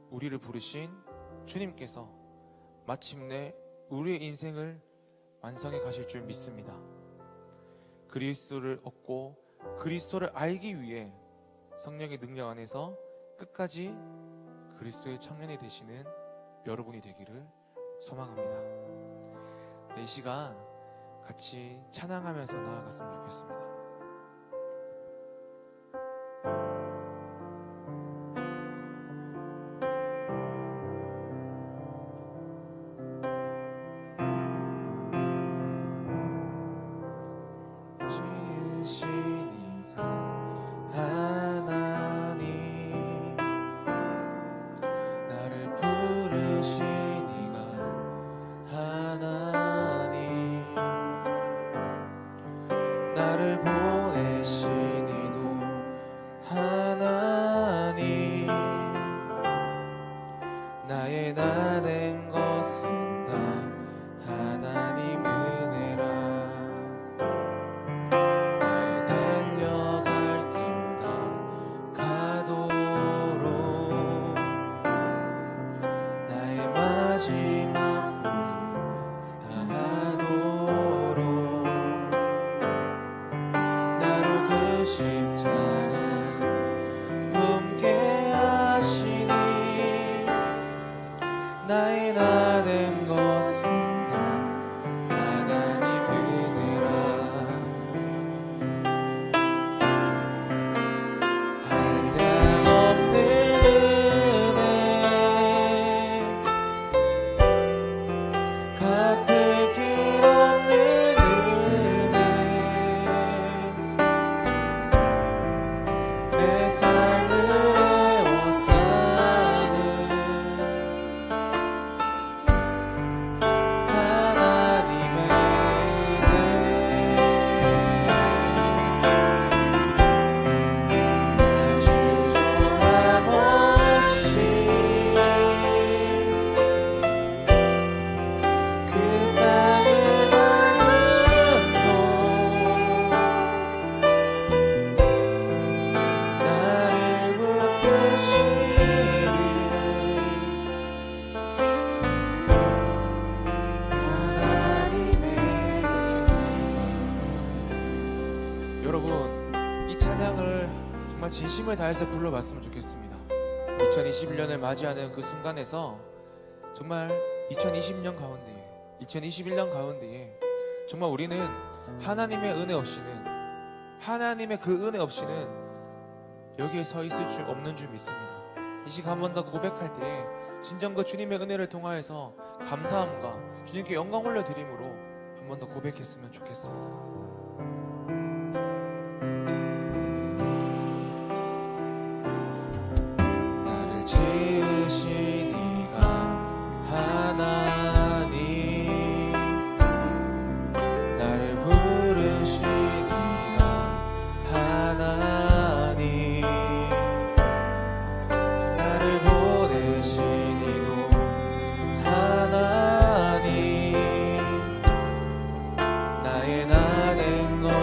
우리를 부르신 주님께서 마침내 우리의 인생을 완성해 가실 줄 믿습니다. 그리스도를 얻고 그리스도를 알기 위해 성령의 능력 안에서 끝까지 그리스도의 청년이 되시는 여러분이 되기를 소망합니다. 이 시간 같이 찬양하면서 나아갔으면 좋겠습니다. 지으시니가 하나님, 나를 부르시니가 하나님, 나를 보내시니도 하나님, 나의 나 된 것은 다 하나님 은혜라. 나의 달려갈 길 다 가도록, 나의 마지막 다 하도록, 나로 그 십자가 품게 하시니, 나의 나 된 것은 다 하나님 은혜라. 한량없는 은혜, 갚을 길 없는 은혜, 내 삶을 에워싸는 하나님의 은혜, 나 주저함 없이 그 땅을 밟음도 나를 붙드시는 하나님의. 여러분, 이 찬양을 정말 진심을 다해서 불러봤으면 좋겠습니다. 2021년을 맞이하는 그 순간에서 정말 2020년 가운데에, 2021년 가운데에 정말 우리는 하나님의 은혜 없이는, 하나님의 그 은혜 없이는 여기에 서 있을 줄 없는 줄 믿습니다. 이 시간 한 번 더 고백할 때에 진정 그 주님의 은혜를 통하여서 감사함과 주님께 영광 올려드림으로 한 번 더 고백했으면 좋겠습니다. 나를 지으시니가 하나님, 나를 부르시니가 하나님, 나를 보내시니도 하나님, 나의 나 된 것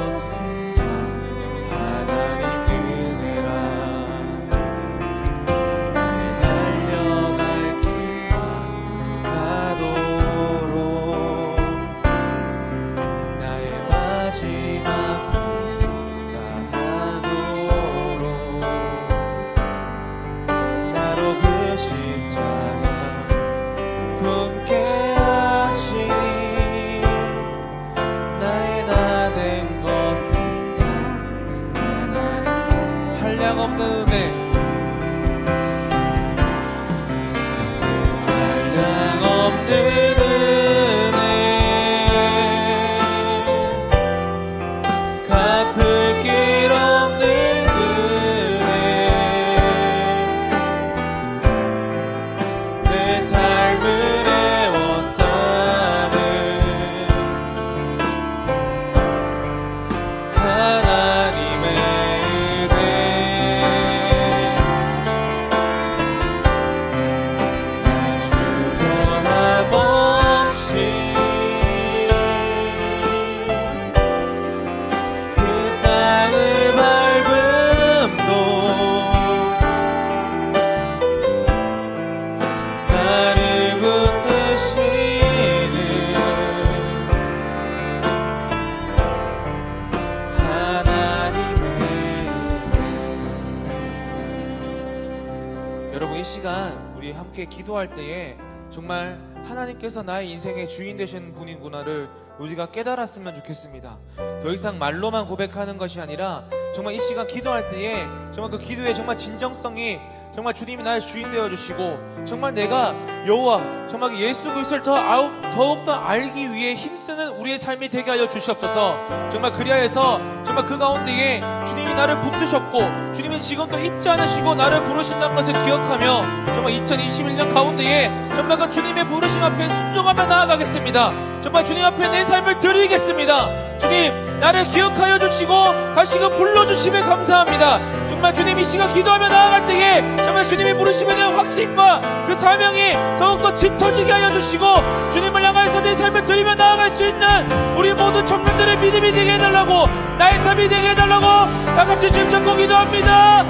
시간 우리 함께 기도할 때에 정말 하나님께서 나의 인생의 주인 되신 분이구나를 우리가 깨달았으면 좋겠습니다. 더 이상 말로만 고백하는 것이 아니라 정말 이 시간 기도할 때에 정말 그 기도의 정말 진정성이 정말 주님이 나의 주인 되어주시고 정말 내가 여호와 정말 예수 그리스도를 더욱더 알기 위해 힘쓰는 우리의 삶이 되게 하여 주시옵소서. 정말 그리하여서 정말 그 가운데에 주님이 나를 붙드셨고 주님이 지금도 잊지 않으시고 나를 부르신다는 것을 기억하며 정말 2021년 가운데에 정말 그 주님의 부르심 앞에 순종하며 나아가겠습니다. 정말 주님 앞에 내 삶을 드리겠습니다. 주님 나를 기억하여 주시고 다시금 불러주심에 감사합니다. 정말 주님 이 시간 기도하며 나아갈 때에 정말 주님이 부르심에 대한 확신과 그 사명이 더욱더 짙어지게 하여 주시고 주님을 향해서 내 삶을 드리며 나아갈 수 있는 우리 모든 청년들의 믿음이 되게 해달라고 나의 삶이 되게 해달라고 다같이 주님 찾고 기도합니다.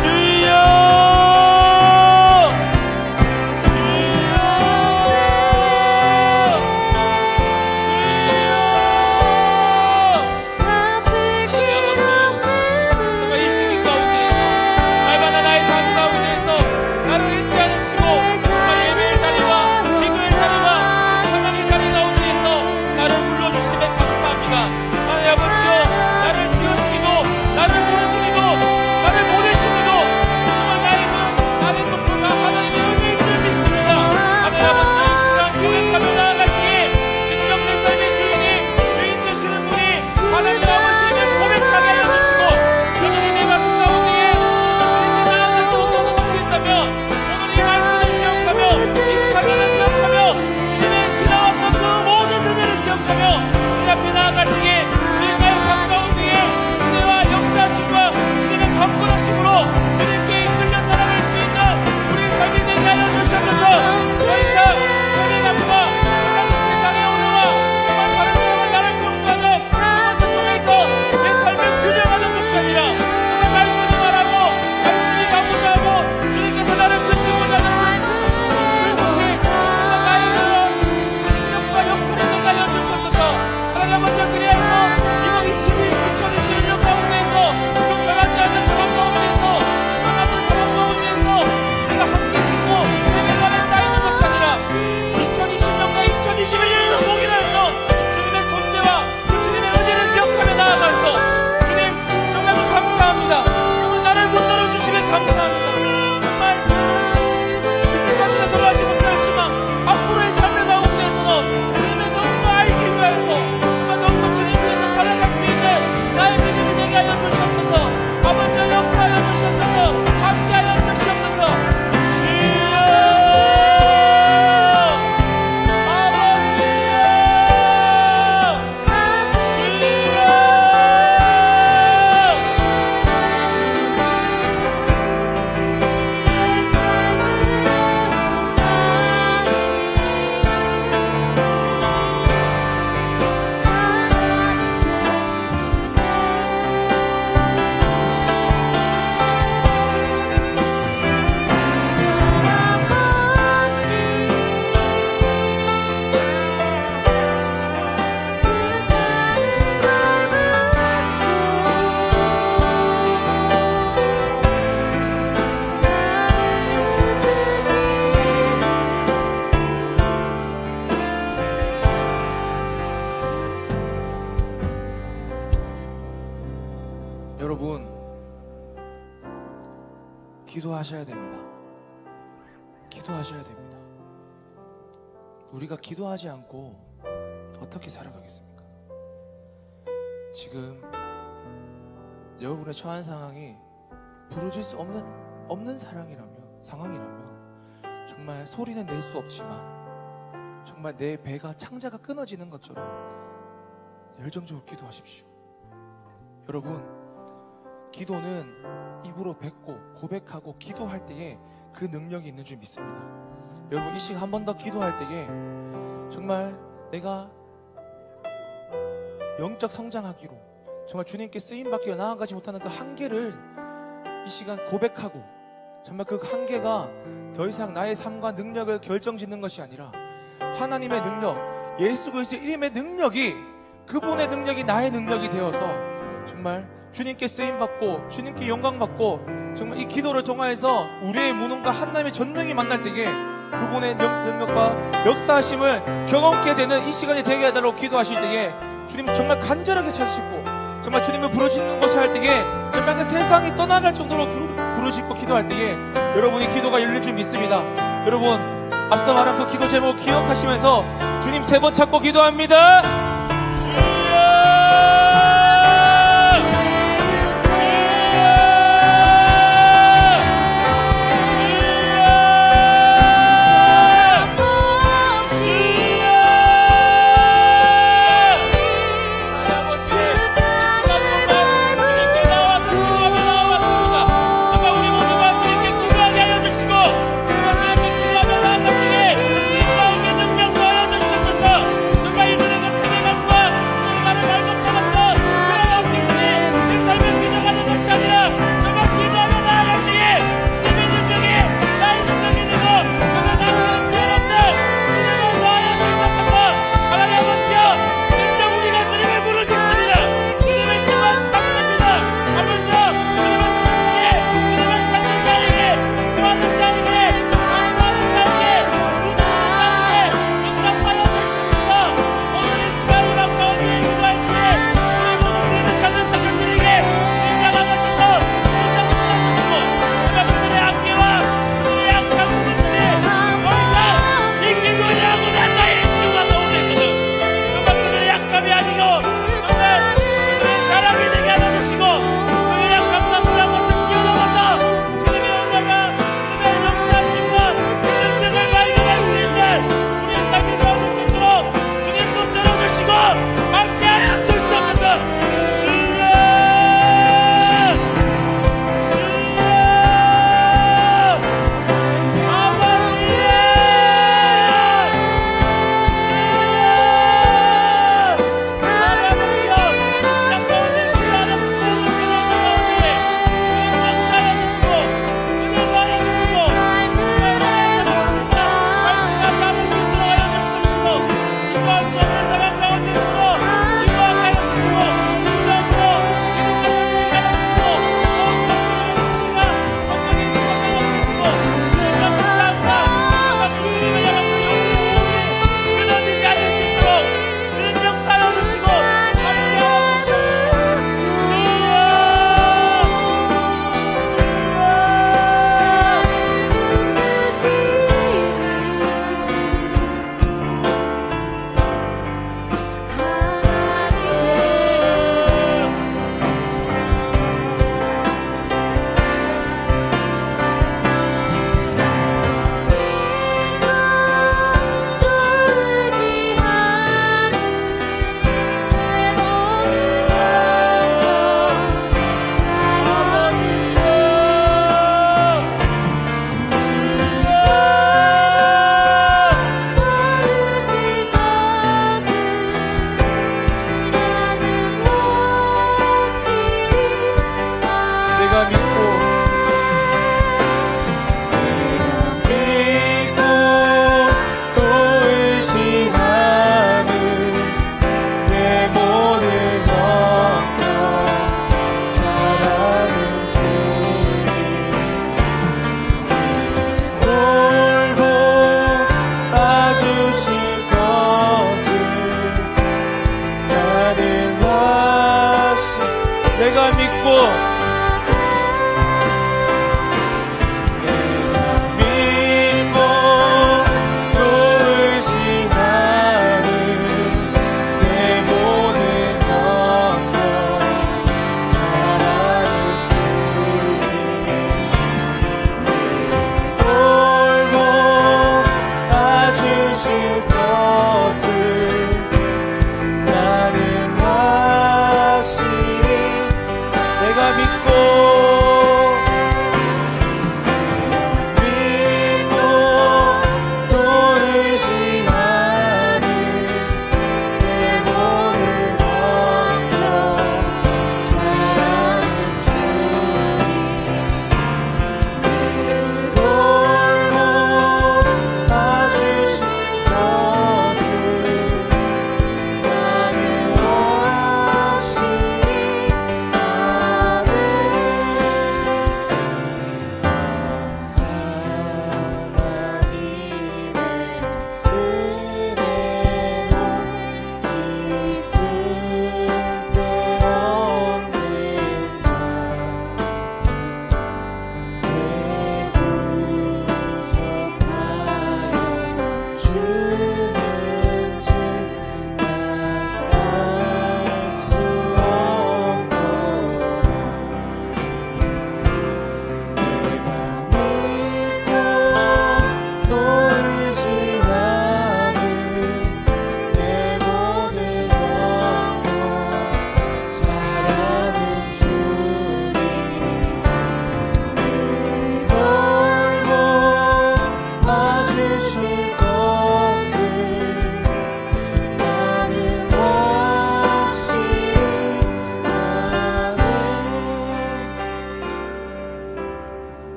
주여 여러분 기도하셔야 됩니다. 기도하셔야 됩니다. 우리가 기도하지 않고 어떻게 살아가겠습니까? 지금 여러분의 처한 상황이 부르질 수 없는 상황이라면 정말 소리는 낼 수 없지만 정말 내 배가 창자가 끊어지는 것처럼 열정적으로 기도하십시오. 여러분 기도는 입으로 뱉고 고백하고 기도할 때에 그 능력이 있는 줄 믿습니다. 여러분 이 시간 한 번 더 기도할 때에 정말 내가 영적 성장하기로 정말 주님께 쓰임받기로 나아가지 못하는 그 한계를 이 시간 고백하고 정말 그 한계가 더 이상 나의 삶과 능력을 결정짓는 것이 아니라 하나님의 능력, 예수 그리스도의 이름의 능력이 그분의 능력이 나의 능력이 되어서 정말 주님께 쓰임받고 주님께 영광받고 정말 이 기도를 통하여서 우리의 무능과 한나님의 전능이 만날 때에 그분의 능력과 역사하심을 경험케 되는 이 시간이 되게 해달라고 기도하실 때에 주님 정말 간절하게 찾으시고 정말 주님을 부르짖는 것을 할 때에 정말 그 세상이 떠나갈 정도로 부르짖고 기도할 때에 여러분이 기도가 열릴 줄 믿습니다. 여러분 앞서 말한 그 기도 제목 기억하시면서 주님 3번 찾고 기도합니다. 정말 이들의 그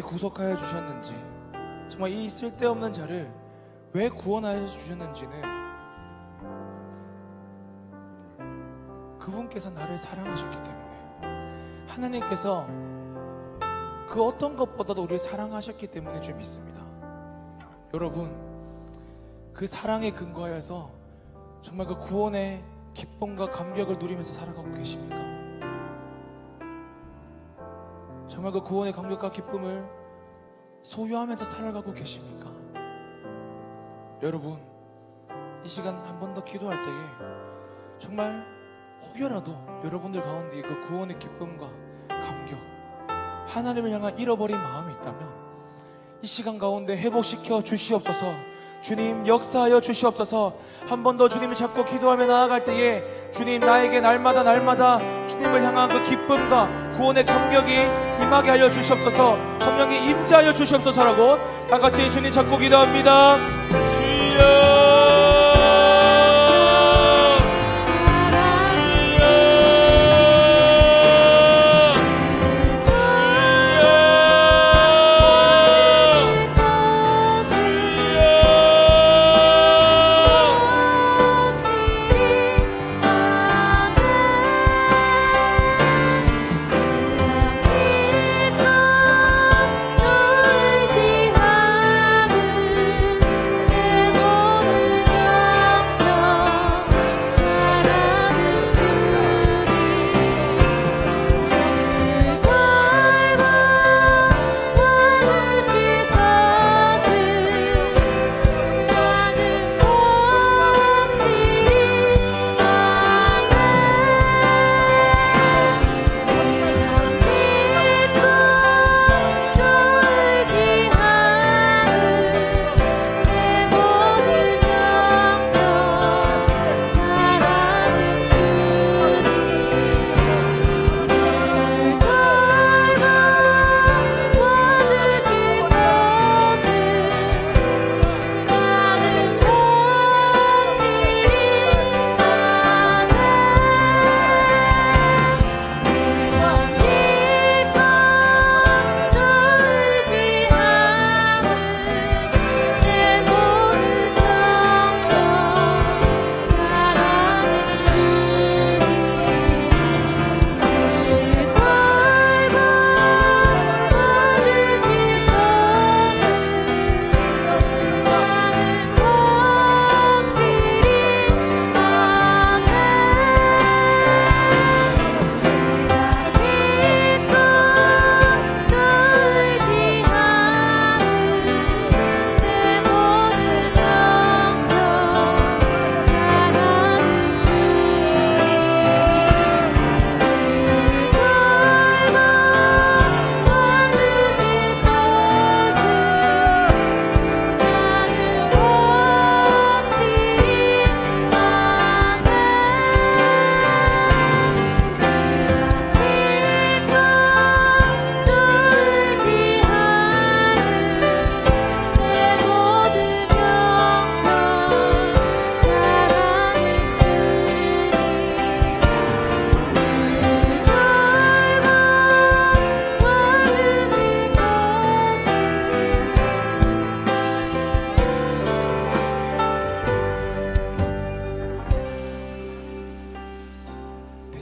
구속하여 주셨는지, 정말 이 쓸데없는 자를 왜 구원하여 주셨는지는 그분께서 나를 사랑하셨기 때문에, 하나님께서 그 어떤 것보다도 우리를 사랑하셨기 때문에 줄 믿습니다. 여러분, 그 사랑에 근거하여서 정말 그 구원의 기쁨과 감격을 누리면서 살아가고 계십니까? 정말 그 구원의 감격과 기쁨을 소유하면서 살아가고 계십니까? 여러분, 이 시간 한 번 더 기도할 때에 정말 혹여라도 여러분들 가운데 그 구원의 기쁨과 감격, 하나님을 향한 잃어버린 마음이 있다면 이 시간 가운데 회복시켜 주시옵소서. 주님, 역사하여 주시옵소서. 한 번 더 주님을 잡고 기도하며 나아갈 때에 주님, 나에게 날마다 주님을 향한 그 기쁨과 구원의 감격이 임하게 하여 주시옵소서. 성령이 임재하여 주시옵소서라고 다 같이 주님 잡고 기도합니다. 주여,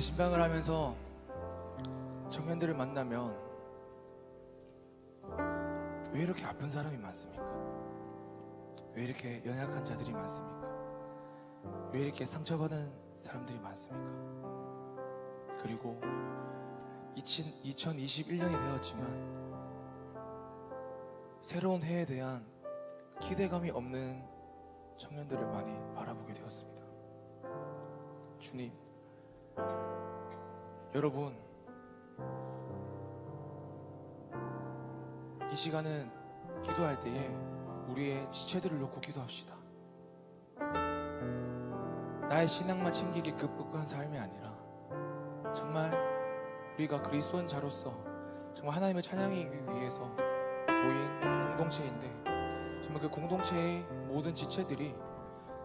신방을 하면서 청년들을 만나면 왜 이렇게 아픈 사람이 많습니까? 왜 이렇게 연약한 자들이 많습니까? 왜 이렇게 상처받은 사람들이 많습니까? 그리고 2021년이 되었지만 새로운 해에 대한 기대감이 없는 청년들을 많이 바라보게 되었습니다. 주님, 여러분, 이 시간은 기도할 때에 우리의 지체들을 놓고 기도합시다. 나의 신앙만 챙기기 급급한 삶이 아니라 정말 우리가 그리스도인 자로서 정말 하나님을 찬양하기 위해서 모인 공동체인데, 정말 그 공동체의 모든 지체들이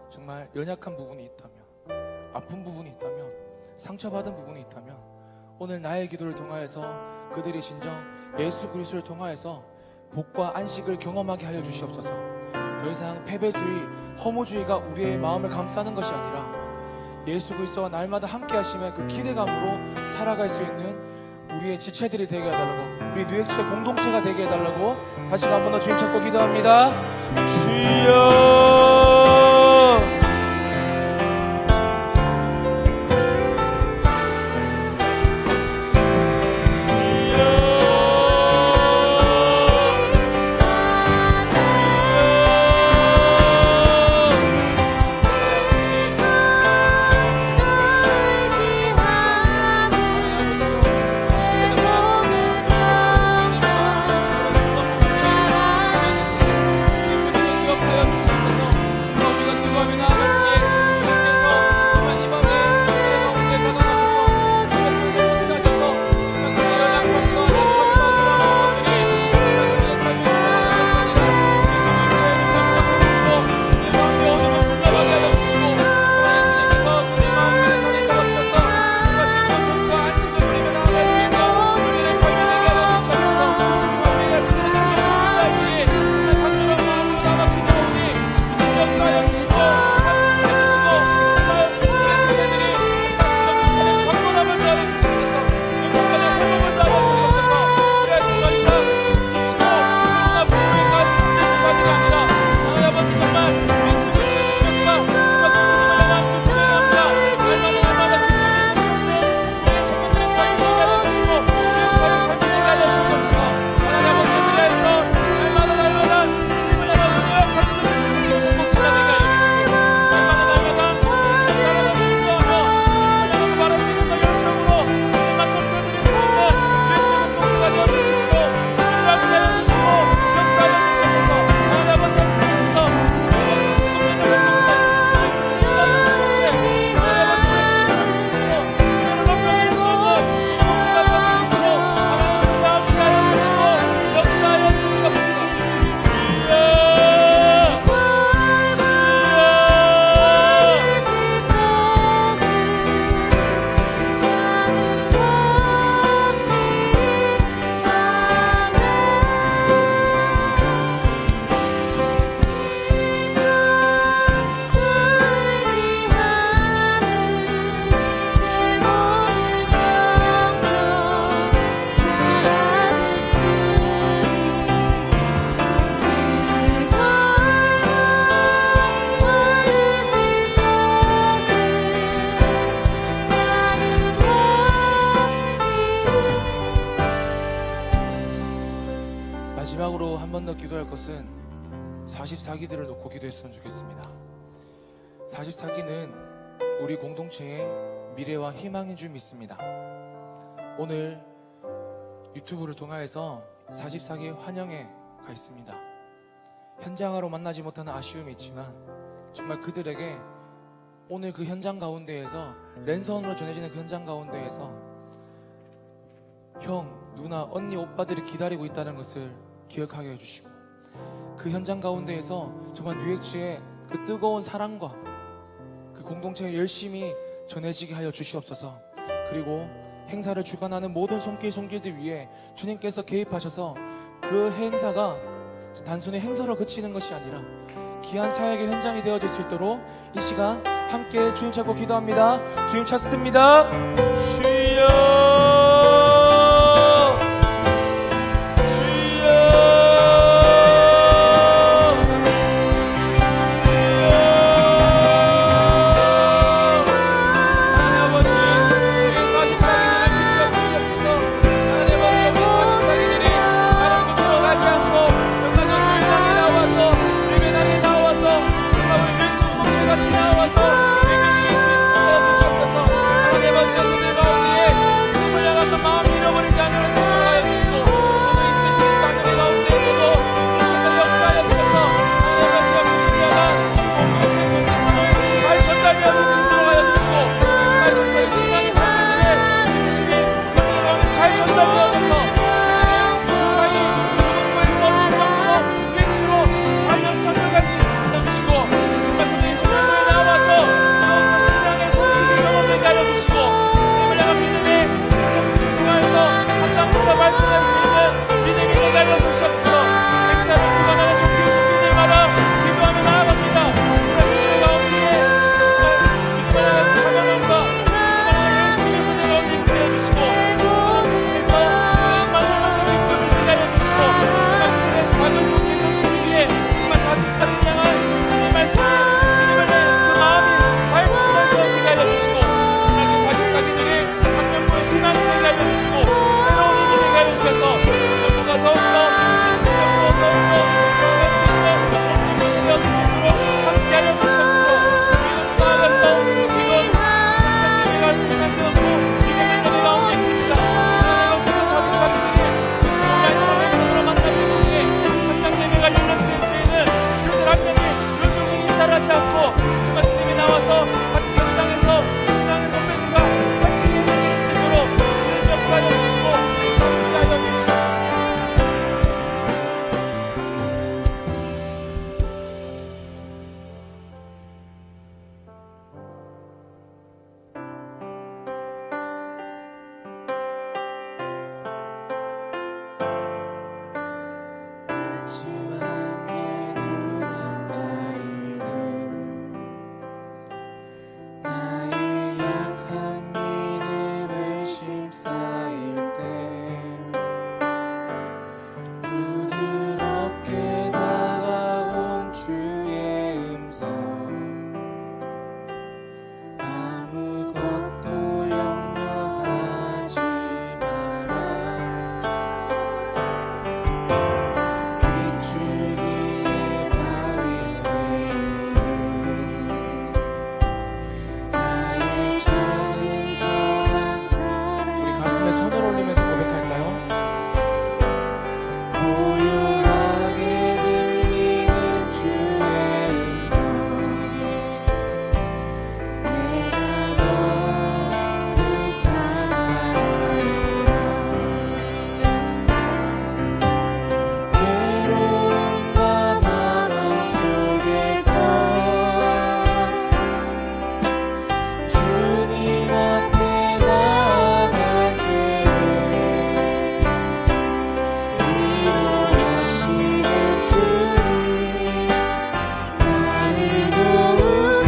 정말 연약한 부분이 있다면, 아픈 부분이 있다면, 상처받은 부분이 있다면 오늘 나의 기도를 통하여서 그들이 진정 예수 그리스도를 통하여서 복과 안식을 경험하게 하여 주시옵소서. 더 이상 패배주의, 허무주의가 우리의 마음을 감싸는 것이 아니라 예수 그리스도와 날마다 함께 하심의 그 기대감으로 살아갈 수 있는 우리의 지체들이 되게 해달라고, 우리 뉴액체 공동체가 되게 해달라고 다시 한 번 더 주님 찾고 기도합니다. 주여. 마지막으로 한 번 더 기도할 것은 44기들을 놓고 기도했으면 좋겠습니다. 44기는 우리 공동체의 미래와 희망인 줄 믿습니다. 오늘 유튜브를 통하여서 44기 환영에 가 있습니다. 현장으로 만나지 못하는 아쉬움이 있지만 정말 그들에게 오늘 그 현장 가운데에서 랜선으로 전해지는 그 현장 가운데에서 형, 누나, 언니, 오빠들이 기다리고 있다는 것을 기억하게 해주시고 그 현장 가운데에서 정말 뉴액츠의 그 뜨거운 사랑과 그 공동체에 열심히 전해지게 하여 주시옵소서. 그리고 행사를 주관하는 모든 손길들 위에 주님께서 개입하셔서 그 행사가 단순히 행사로 그치는 것이 아니라 귀한 사역의 현장이 되어질 수 있도록 이 시간 함께 주님 찾고 기도합니다. 주님 찾습니다. 주여. 떠나지 않고 정말 주님이 나와서 같이 현장에서 신앙의 선배들과 같이 예배드릴 수 있도록 주님 역사하여 주시고 함께하여 주시옵소서. 나의 약한 믿음을 심사일 때 부드럽게 다가온 주의 음성 아무것도 염려하지 마라 비추기에 바위 되리니 나의 작은 소망 우리 가슴에 손을 올리면서 고백할까요? 고요하게 들리는 주의 음성 내가 너를 사랑하리라 외로움과 마음 속에서 주님 앞에 나아갈 때에 위로하시는 주님 나를 도우사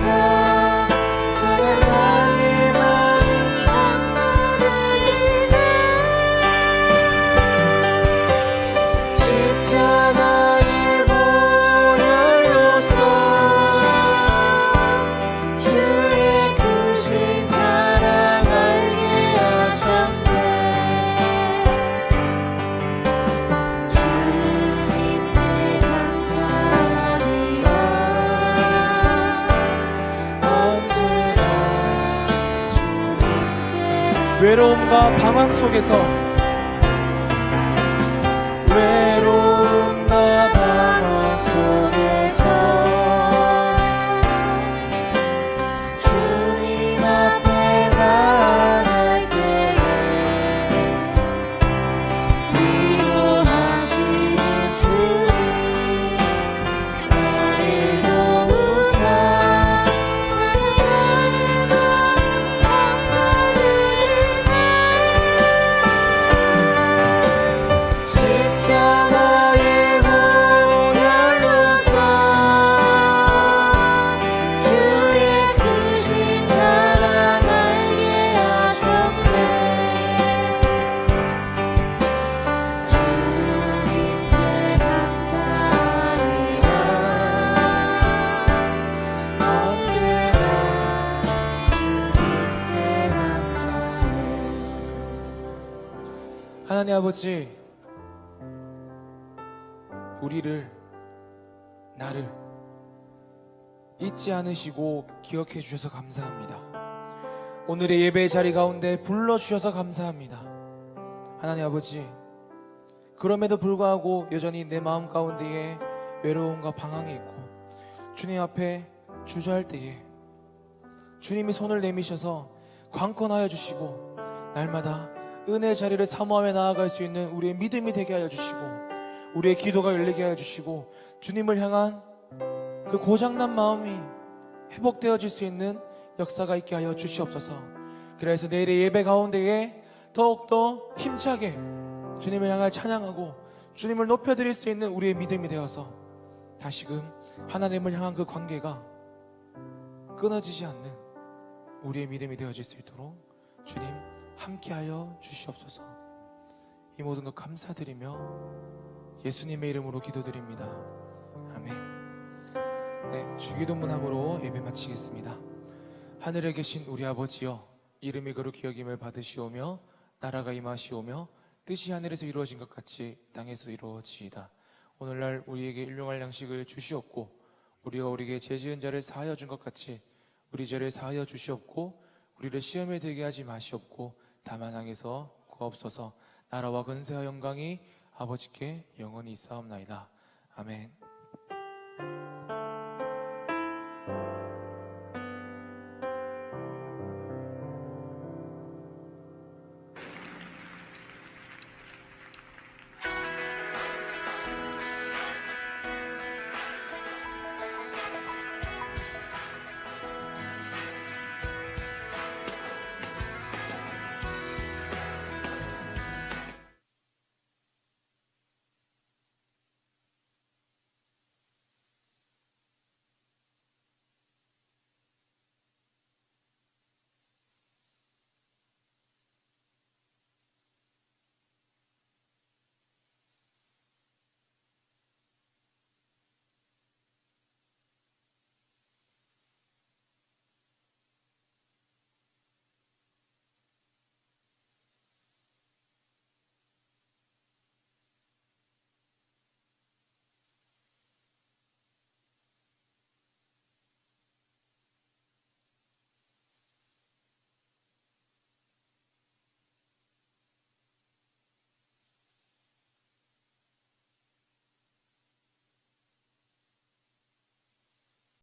사랑 나의 마음 감싸주시네 십자가의 보혈로서 주의 크신 사랑 알게 하셨네 주님께 감사하리라 언제나 주님께 외로움과 방황 속에서 외로움과 방황 속에서 주님 앞에 나아갈 때에 위로하시는 주님 나를 도우사 사랑 나의 마음 감싸주시네 십자가의 보혈로서 주의 크신 사랑 알게 하셨네 주님께 감사하리라 언제나 주님께 감사해 하나님 아버지, 나를 잊지 않으시고 기억해 주셔서 감사합니다. 오늘의 예배의 자리 가운데 불러주셔서 감사합니다. 하나님 아버지, 그럼에도 불구하고 여전히 내 마음 가운데에 외로움과 방황이 있고 주님 앞에 주저할 때에 주님이 손을 내미셔서 관건하여 주시고 날마다 은혜의 자리를 사모하며 나아갈 수 있는 우리의 믿음이 되게 하여 주시고 우리의 기도가 열리게 하여 주시고 주님을 향한 그 고장난 마음이 회복되어질 수 있는 역사가 있게 하여 주시옵소서. 그래서 내일의 예배 가운데에 더욱더 힘차게 주님을 향하여 찬양하고 주님을 높여드릴 수 있는 우리의 믿음이 되어서 다시금 하나님을 향한 그 관계가 끊어지지 않는 우리의 믿음이 되어질 수 있도록 주님 함께하여 주시옵소서. 이 모든 것 감사드리며 예수님의 이름으로 기도드립니다. 아멘. 네, 주기도문함으로 예배 마치겠습니다. 하늘에 계신 우리 아버지여, 이름이 거룩히 여김을 받으시오며 나라가 임하시오며 뜻이 하늘에서 이루어진 것 같이 땅에서 이루어지이다. 오늘날 우리에게 일용할 양식을 주시옵고 우리가 우리에게 죄지은 자를 사하여 준 것 같이 우리 죄를 사하여 주시옵고 우리를 시험에 들게 하지 마시옵고 다만 악에서 구하옵소서. 나라와 근세와 영광이 아버지께 영원히 있사옵나이다. 아멘.